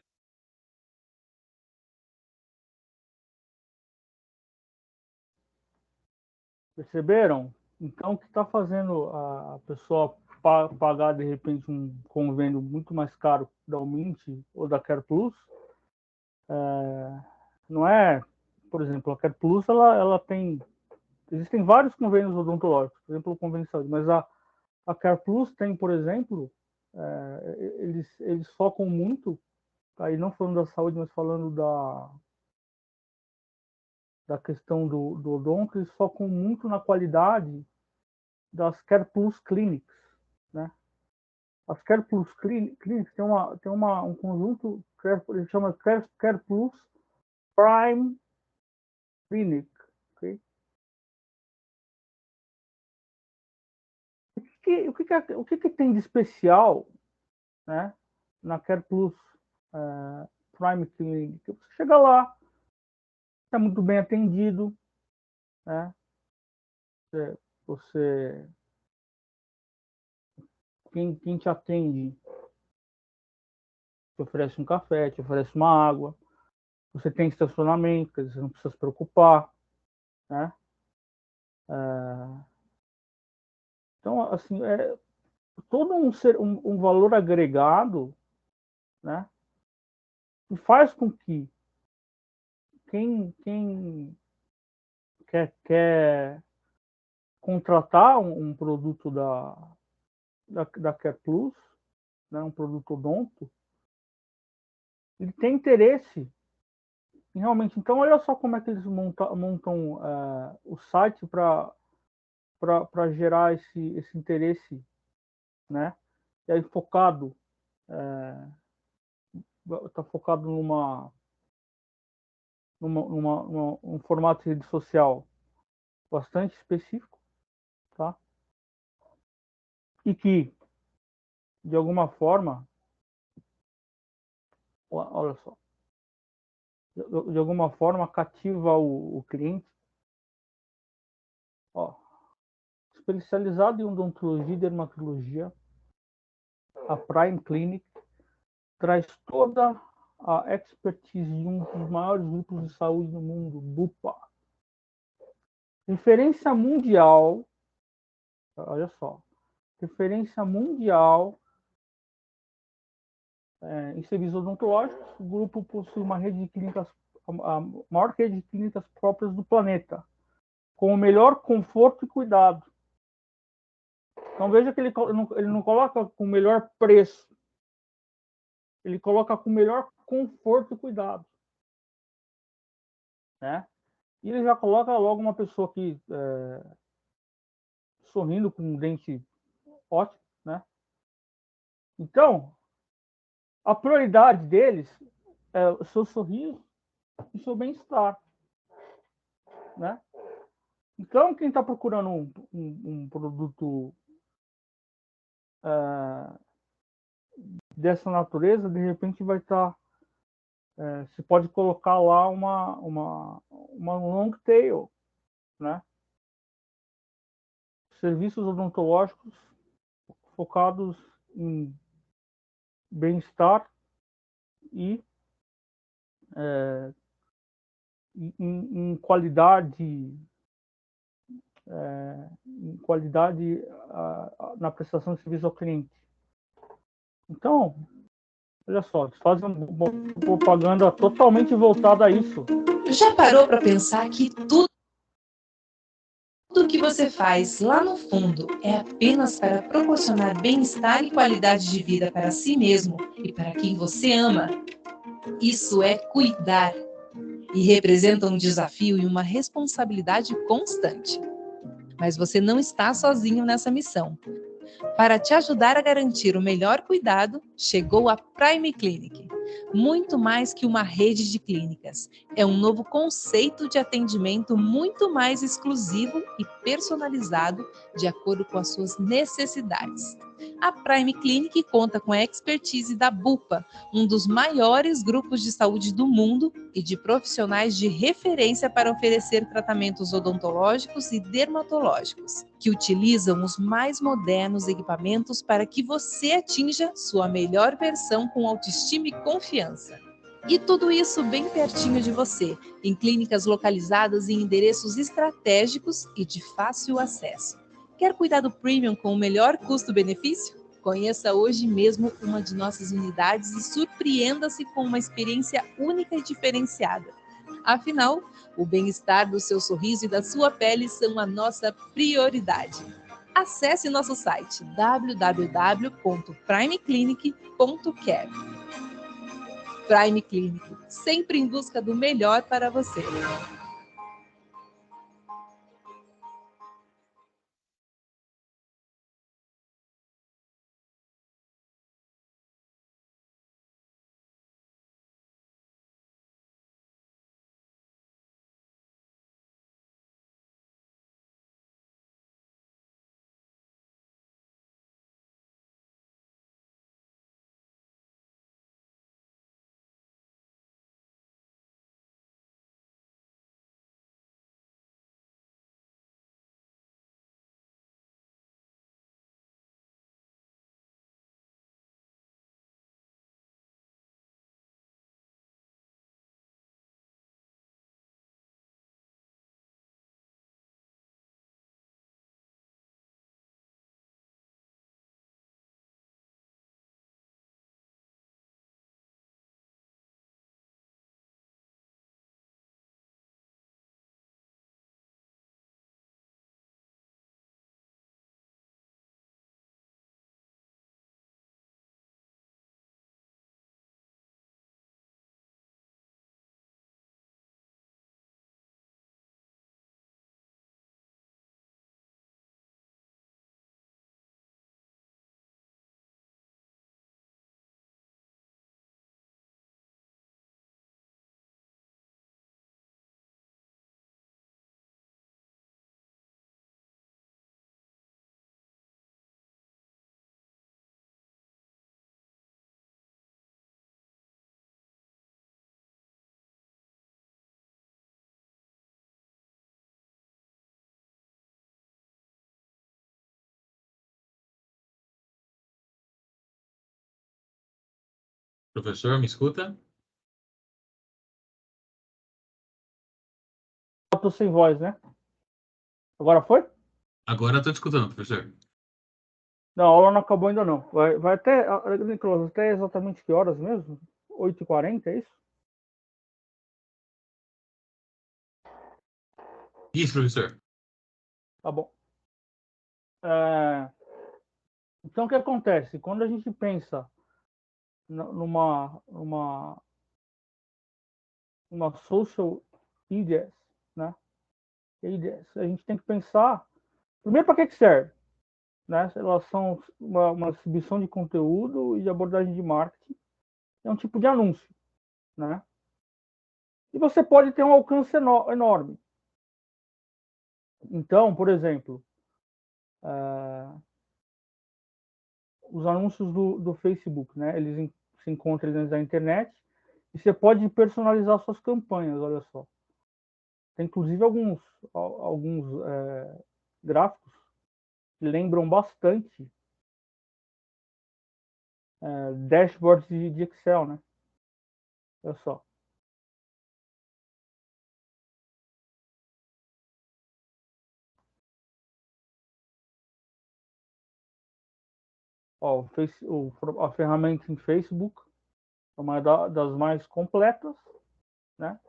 Perceberam? Então, o que está fazendo a pessoa pagar, de repente, um convênio muito mais caro da Umint ou da Care Plus, não é, por exemplo, a Care Plus, ela tem, existem vários convênios odontológicos, por exemplo, o convênio de saúde, mas a Care Plus tem, por exemplo, eles focam muito, aí não falando da saúde, mas falando da questão do odonto, eles focam muito na qualidade das Care Plus Clinics, né? As Care Plus Clinics tem um conjunto, ele chama Care Plus Prime Clinic, ok? O que tem de especial, né, na Care Plus Prime Clinic? Você chega lá, está muito bem atendido, né? Quem te atende te oferece um café, te oferece uma água, você tem estacionamento, quer dizer, você não precisa se preocupar, né? Então, assim, é todo um valor agregado, né? Que faz com que quem quer contratar um produto da Care Plus, né, um produto odonto, ele tem interesse em realmente. Então, olha só como é que eles montam o site para gerar esse interesse, né? E aí focado, está focado num formato de rede social bastante específico, tá? E que, de alguma forma, olha só, de alguma forma cativa o cliente. Ó, especializado em odontologia e dermatologia, a Prime Clinic traz toda a expertise de um dos maiores grupos de saúde no mundo, Bupa. Referência mundial, olha só, referência mundial em serviços odontológicos. O grupo possui uma rede de clínicas, a maior rede de clínicas próprias do planeta, com o melhor conforto e cuidado. Então veja que ele não coloca com o melhor preço, ele coloca com o melhor conforto e cuidado, né? E ele já coloca logo uma pessoa aqui sorrindo com um dente ótimo, né? Então, a prioridade deles é o seu sorriso e o seu bem-estar, né? Então, quem está procurando um produto dessa natureza, de repente vai estar... você pode colocar lá uma long tail, né? Serviços odontológicos focados em bem-estar e em qualidade, na prestação de serviço ao cliente. Então, olha só, eles fazem uma propaganda totalmente voltada a isso. Já parou para pensar que tudo que você faz lá no fundo é apenas para proporcionar bem-estar e qualidade de vida para si mesmo e para quem você ama? Isso é cuidar e representa um desafio e uma responsabilidade constante. Mas você não está sozinho nessa missão. Para te ajudar a garantir o melhor cuidado, chegou a Prime Clinic. Muito mais que uma rede de clínicas. É um novo conceito de atendimento muito mais exclusivo e personalizado de acordo com as suas necessidades. A Prime Clinic conta com a expertise da Bupa, um dos maiores grupos de saúde do mundo e de profissionais de referência para oferecer tratamentos odontológicos e dermatológicos, que utilizam os mais modernos equipamentos para que você atinja sua melhor versão com autoestima e confiança. E tudo isso bem pertinho de você, em clínicas localizadas em endereços estratégicos e de fácil acesso. Quer cuidado premium com o melhor custo-benefício? Conheça hoje mesmo uma de nossas unidades e surpreenda-se com uma experiência única e diferenciada. Afinal, o bem-estar do seu sorriso e da sua pele são a nossa prioridade. Acesse nosso site www.primeclinic.care. Prime Clinic, sempre em busca do melhor para você. Professor, me escuta? Estou sem voz, né? Agora foi? Agora estou te escutando, professor. Não, a aula não acabou ainda não. Vai até, Nicolas, até exatamente que horas mesmo? 8h40, é isso? Isso, professor. Tá bom. Então, o que acontece? Quando a gente pensa numa social ideas, né? Ideas, a gente tem que pensar, primeiro, para que serve? Né? Elas são uma exibição de conteúdo e de abordagem de marketing. É um tipo de anúncio, né? E você pode ter um alcance enorme. Então, por exemplo, os anúncios do Facebook, né? Eles se encontram dentro da internet e você pode personalizar suas campanhas, olha só. Tem inclusive alguns gráficos que lembram bastante dashboards de Excel, né? Olha só. Ó, a ferramenta em Facebook é uma das mais completas, né?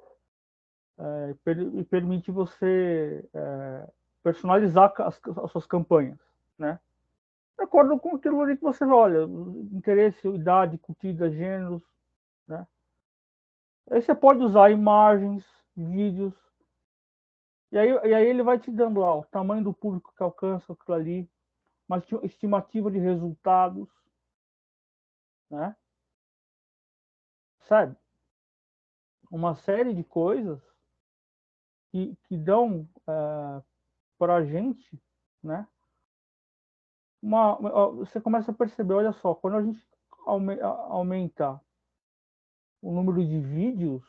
E permite você personalizar as suas campanhas, né? De acordo com aquilo ali que você olha, interesse, idade, curtida, gêneros, né? Aí você pode usar imagens, vídeos, e aí ele vai te dando lá o tamanho do público que alcança aquilo ali, uma estimativa de resultados, né? Sabe? Uma série de coisas que dão para a gente, né? Você começa a perceber, olha só, quando a gente aumenta o número de vídeos,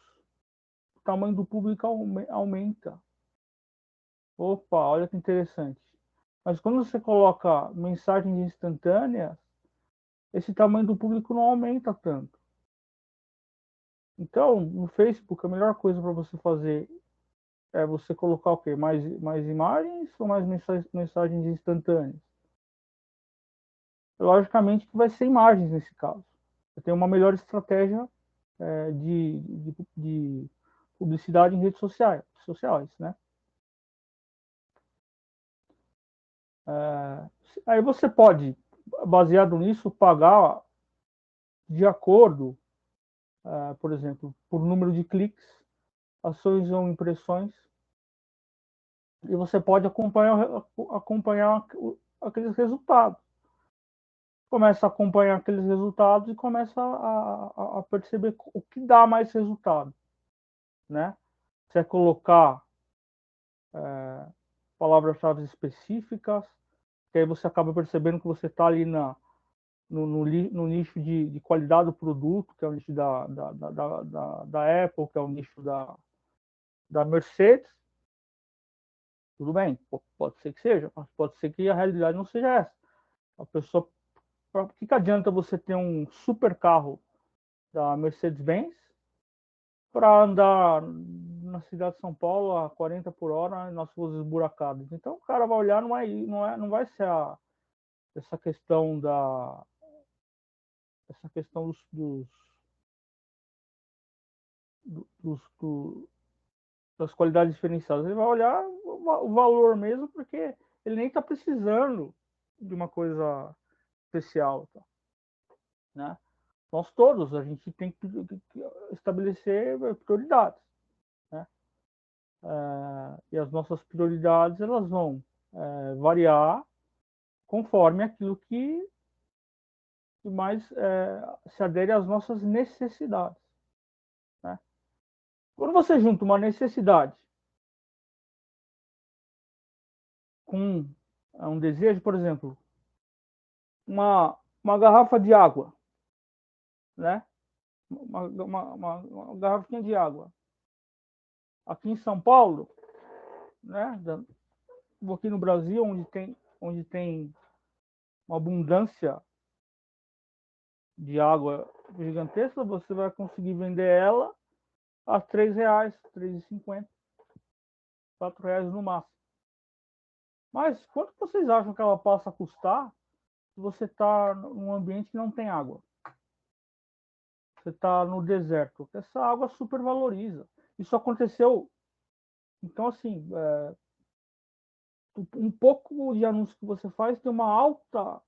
o tamanho do público aumenta. Opa, olha que interessante. Mas quando você coloca mensagens instantâneas, esse tamanho do público não aumenta tanto. Então, no Facebook, a melhor coisa para você fazer é você colocar o quê? Mais imagens ou mais mensagens instantâneas? Logicamente que vai ser imagens nesse caso. Você tem uma melhor estratégia de publicidade em redes sociais, né? Aí você pode, baseado nisso, pagar de acordo, por exemplo, por número de cliques, ações ou impressões, e você pode acompanhar aqueles resultados. Começa a acompanhar aqueles resultados e começa a perceber o que dá mais resultado, né? Você colocar palavras-chave específicas, que aí você acaba percebendo que você está ali no nicho de qualidade do produto, que é o nicho da Apple, que é o nicho da Mercedes. Tudo bem, pode ser que seja, mas pode ser que a realidade não seja essa. A pessoa, o que adianta você ter um super carro da Mercedes-Benz para andar na cidade de São Paulo a 40 por hora nas ruas esburacadas? Então o cara vai olhar, não vai ser essa questão das qualidades diferenciadas. Ele vai olhar o valor mesmo, porque ele nem está precisando de uma coisa especial, tá? Né? Nós todos, a gente tem que estabelecer prioridades, né? E as nossas prioridades, elas vão variar conforme aquilo que mais se adere às nossas necessidades, né? Quando você junta uma necessidade com um desejo, por exemplo, uma garrafa de água, né? Uma garrafinha de água. Aqui em São Paulo, né? Aqui no Brasil, onde tem uma abundância de água gigantesca, você vai conseguir vender ela a R$3, R$3,50, R$4 no máximo. Mas quanto vocês acham que ela passa a custar se você está num ambiente que não tem água? Você está no deserto. Essa água supervaloriza. Isso aconteceu. Então, assim, um pouco de anúncio que você faz tem uma alta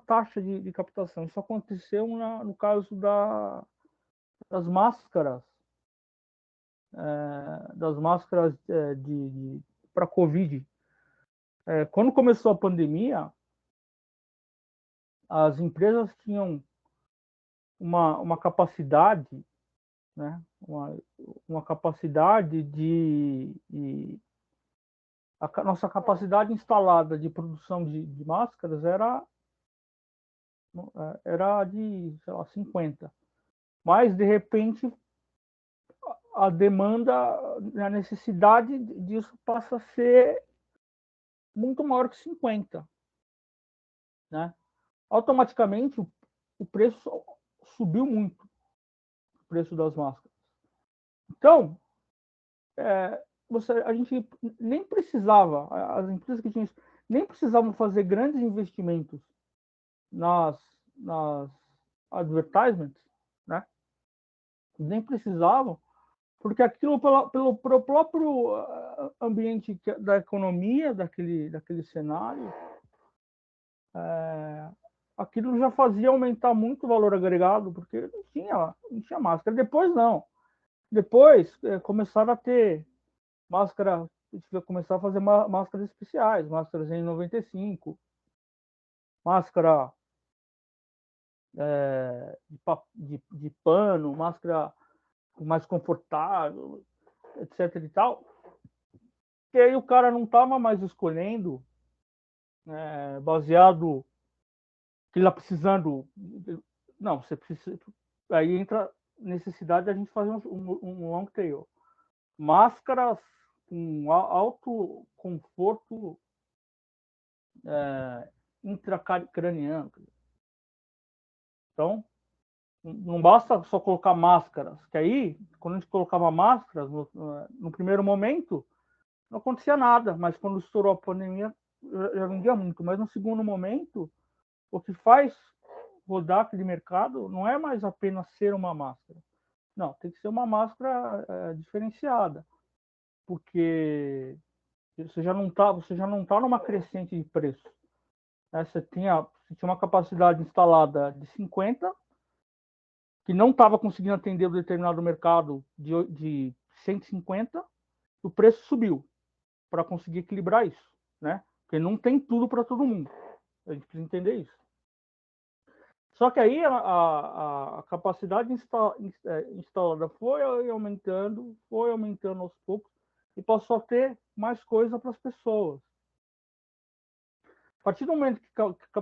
taxa de captação. Isso aconteceu no caso das máscaras, para Covid. Quando começou a pandemia, as empresas tinham uma capacidade, né, uma capacidade nossa capacidade instalada de produção de máscaras era de, sei lá, 50. Mas, de repente, a demanda, a necessidade disso passa a ser muito maior que 50. Né? Automaticamente, o preço subiu muito, o preço das máscaras. Então, a gente nem precisava, as empresas que tinham isso, nem precisavam fazer grandes investimentos nas advertisements, né? Nem precisavam, porque aquilo, pelo próprio ambiente da economia, daquele cenário, aquilo já fazia aumentar muito o valor agregado, porque não tinha máscara. Depois, não. Depois, começaram a ter máscara, a gente vai começar a fazer máscaras especiais, máscaras N95, máscara de pano, máscara mais confortável, etc. e tal. E aí o cara não estava mais escolhendo baseado que ele está precisando. Não, você precisa. Aí entra necessidade de a gente fazer um long tail. Máscaras com alto conforto intracraniano. Então, não basta só colocar máscaras, que aí, quando a gente colocava máscaras, no primeiro momento, não acontecia nada, mas quando estourou a pandemia, já vendia muito. Mas no segundo momento, o que faz rodar aquele mercado não é mais apenas ser uma máscara. Não, tem que ser uma máscara diferenciada, porque você já não tá numa crescente de preço. Você tinha uma capacidade instalada de 50, que não estava conseguindo atender um determinado mercado de 150, o preço subiu para conseguir equilibrar isso, né? Porque não tem tudo para todo mundo. A gente precisa entender isso. Só que aí a capacidade instalada foi aumentando aos poucos e passou a ter mais coisa para as pessoas. A partir do momento que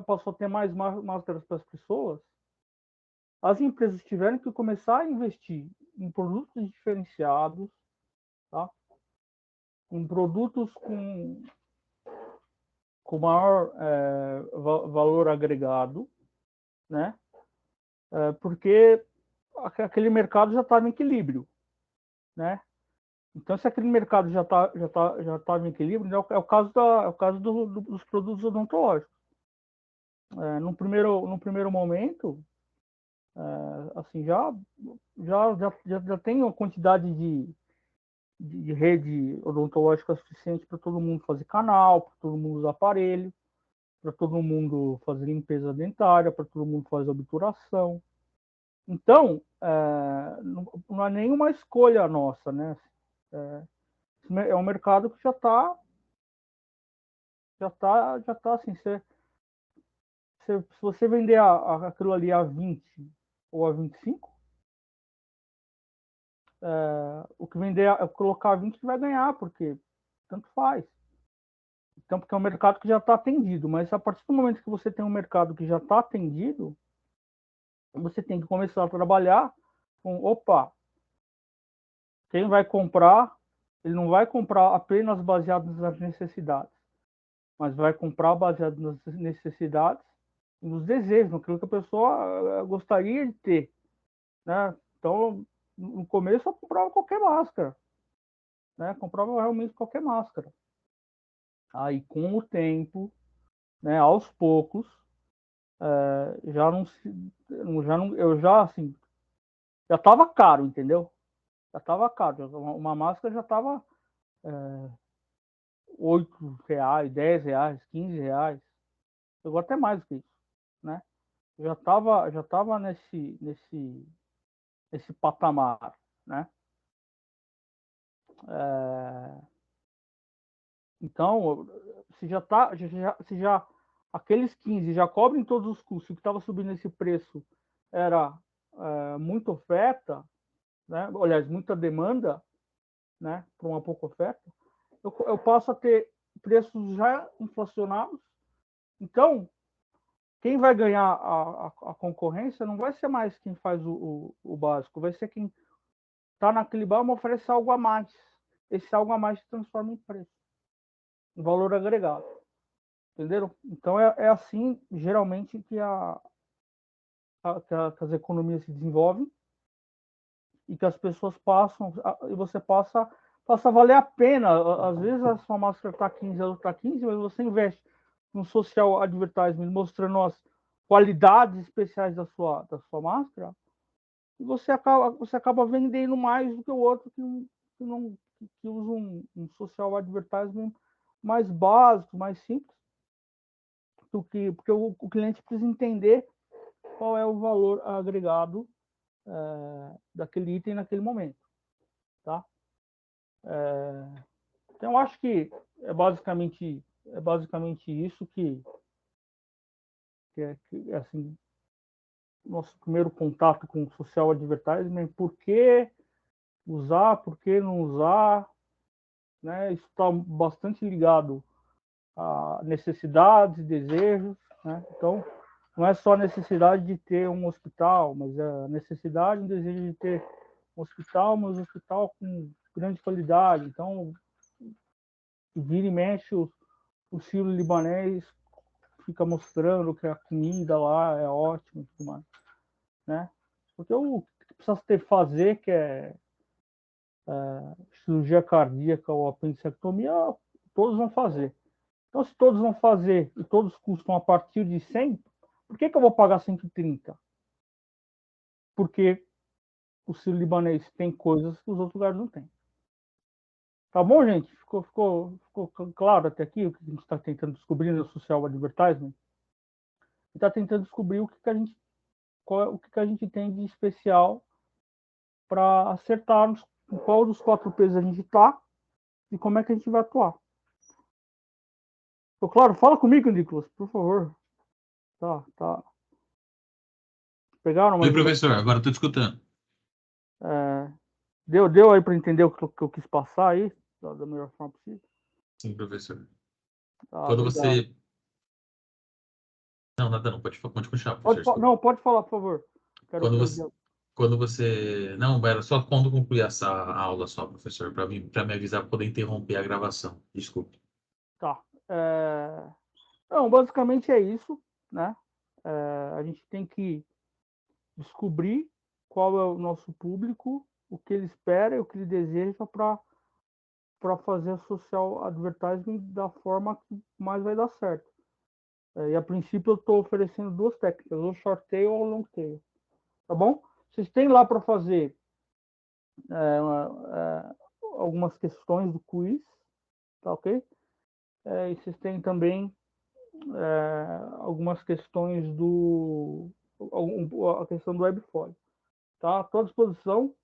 passou a ter mais máscaras para as pessoas, as empresas tiveram que começar a investir em produtos diferenciados, tá? Em produtos com maior valor agregado, né? Porque aquele mercado já estava em equilíbrio, né? Então, se aquele mercado já estava em equilíbrio, é o caso dos produtos odontológicos. No primeiro momento, assim, já tem uma quantidade de rede odontológica suficiente para todo mundo fazer canal, para todo mundo usar aparelho, para todo mundo fazer limpeza dentária, para todo mundo fazer obturação. Então, não é nenhuma escolha nossa, né? É um mercado que já está assim, se você vender aquilo ali a 20 ou a 25, o que vender, colocar a 20 vai ganhar, porque tanto faz. Então, porque é um mercado que já está atendido, mas a partir do momento que você tem um mercado que já está atendido, você tem que começar a trabalhar com, quem vai comprar, ele não vai comprar apenas baseado nas necessidades, mas vai comprar baseado nas necessidades e nos desejos, naquilo que a pessoa gostaria de ter, né? Então, no começo eu comprava qualquer máscara, né? Comprava realmente qualquer máscara. Aí, com o tempo, né, aos poucos, já estava caro, entendeu? Já estava caro. Uma máscara já estava R$8, R$10, R$15. Chegou até mais do que isso, né? Já estava nesse patamar, né? Então, se já aqueles 15 já cobrem todos os custos, o que estava subindo esse preço era muita oferta, né? Aliás, muita demanda, né? Para uma pouca oferta, eu passo a ter preços já inflacionados. Então, quem vai ganhar a concorrência não vai ser mais quem faz o básico, vai ser quem está naquele bar, mas oferece algo a mais. Esse algo a mais se transforma em preço, em valor agregado. Entenderam? Então, é assim, geralmente, que as economias se desenvolvem e que as pessoas passam, e você passa a valer a pena. Às vezes a sua máscara está 15, a outra está 15, mas você investe no social advertising mostrando as qualidades especiais da sua máscara, e você acaba vendendo mais do que o outro que usa um social advertising mais básico, mais simples, porque o cliente precisa entender qual é o valor agregado daquele item naquele momento, tá? Então, eu acho que é basicamente isso que assim, nosso primeiro contato com o social advertising. Por que usar, por que não usar, né? Isso está bastante ligado a necessidades, desejos, né? Então, não é só a necessidade de ter um hospital, mas é a necessidade, o desejo de ter um hospital, mas um hospital com grande qualidade. Então, vira e mexe, o sírio-libanês fica mostrando que a comida lá é ótima e tudo mais, né? Porque o que precisa fazer, que é cirurgia cardíaca ou apendicectomia, todos vão fazer. Então, se todos vão fazer e todos custam a partir de 100, por que eu vou pagar 130? Porque o sírio-libanês tem coisas que os outros lugares não têm. Tá bom, gente? Ficou claro até aqui o que a gente está tentando descobrir no social advertising? Está tentando descobrir o que a gente tem de especial para acertarmos em qual dos 4 P's a gente está e como é que a gente vai atuar. Ficou claro? Fala comigo, Nicolas, por favor. Tá. Pegaram? Oi, professor, agora estou te escutando. Deu aí para entender o que eu quis passar aí, da melhor forma possível? Sim, professor. Tá, Quando obrigado. você... Não, nada não, pode continuar, professor. Não, pode falar, por favor. Quando você... Não, era só quando concluir essa aula só, professor, para me avisar, para poder interromper a gravação. Desculpe. Tá. Não, basicamente é isso, né? A gente tem que descobrir qual é o nosso público, o que ele espera e o que ele deseja para fazer a social advertising da forma que mais vai dar certo. E a princípio eu estou oferecendo 2 técnicas, ou short tail ou long tail, tá bom? Vocês têm lá para fazer algumas questões do quiz, tá ok? E vocês têm também algumas questões a questão do webfolio, tá? Estou à disposição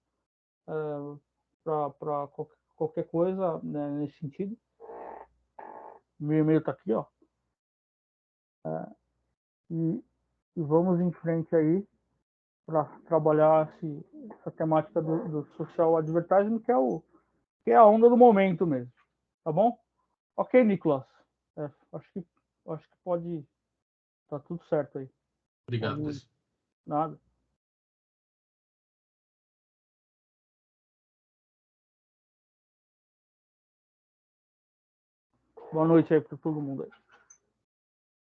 para qualquer coisa, né, nesse sentido. Meu e-mail está aqui, ó. E vamos em frente aí para trabalhar essa temática do social advertising, que é a onda do momento mesmo, tá bom? Ok, Nicolas. Acho que pode. Tá tudo certo aí. Obrigado, professor. Nada. Boa noite aí para todo mundo aí.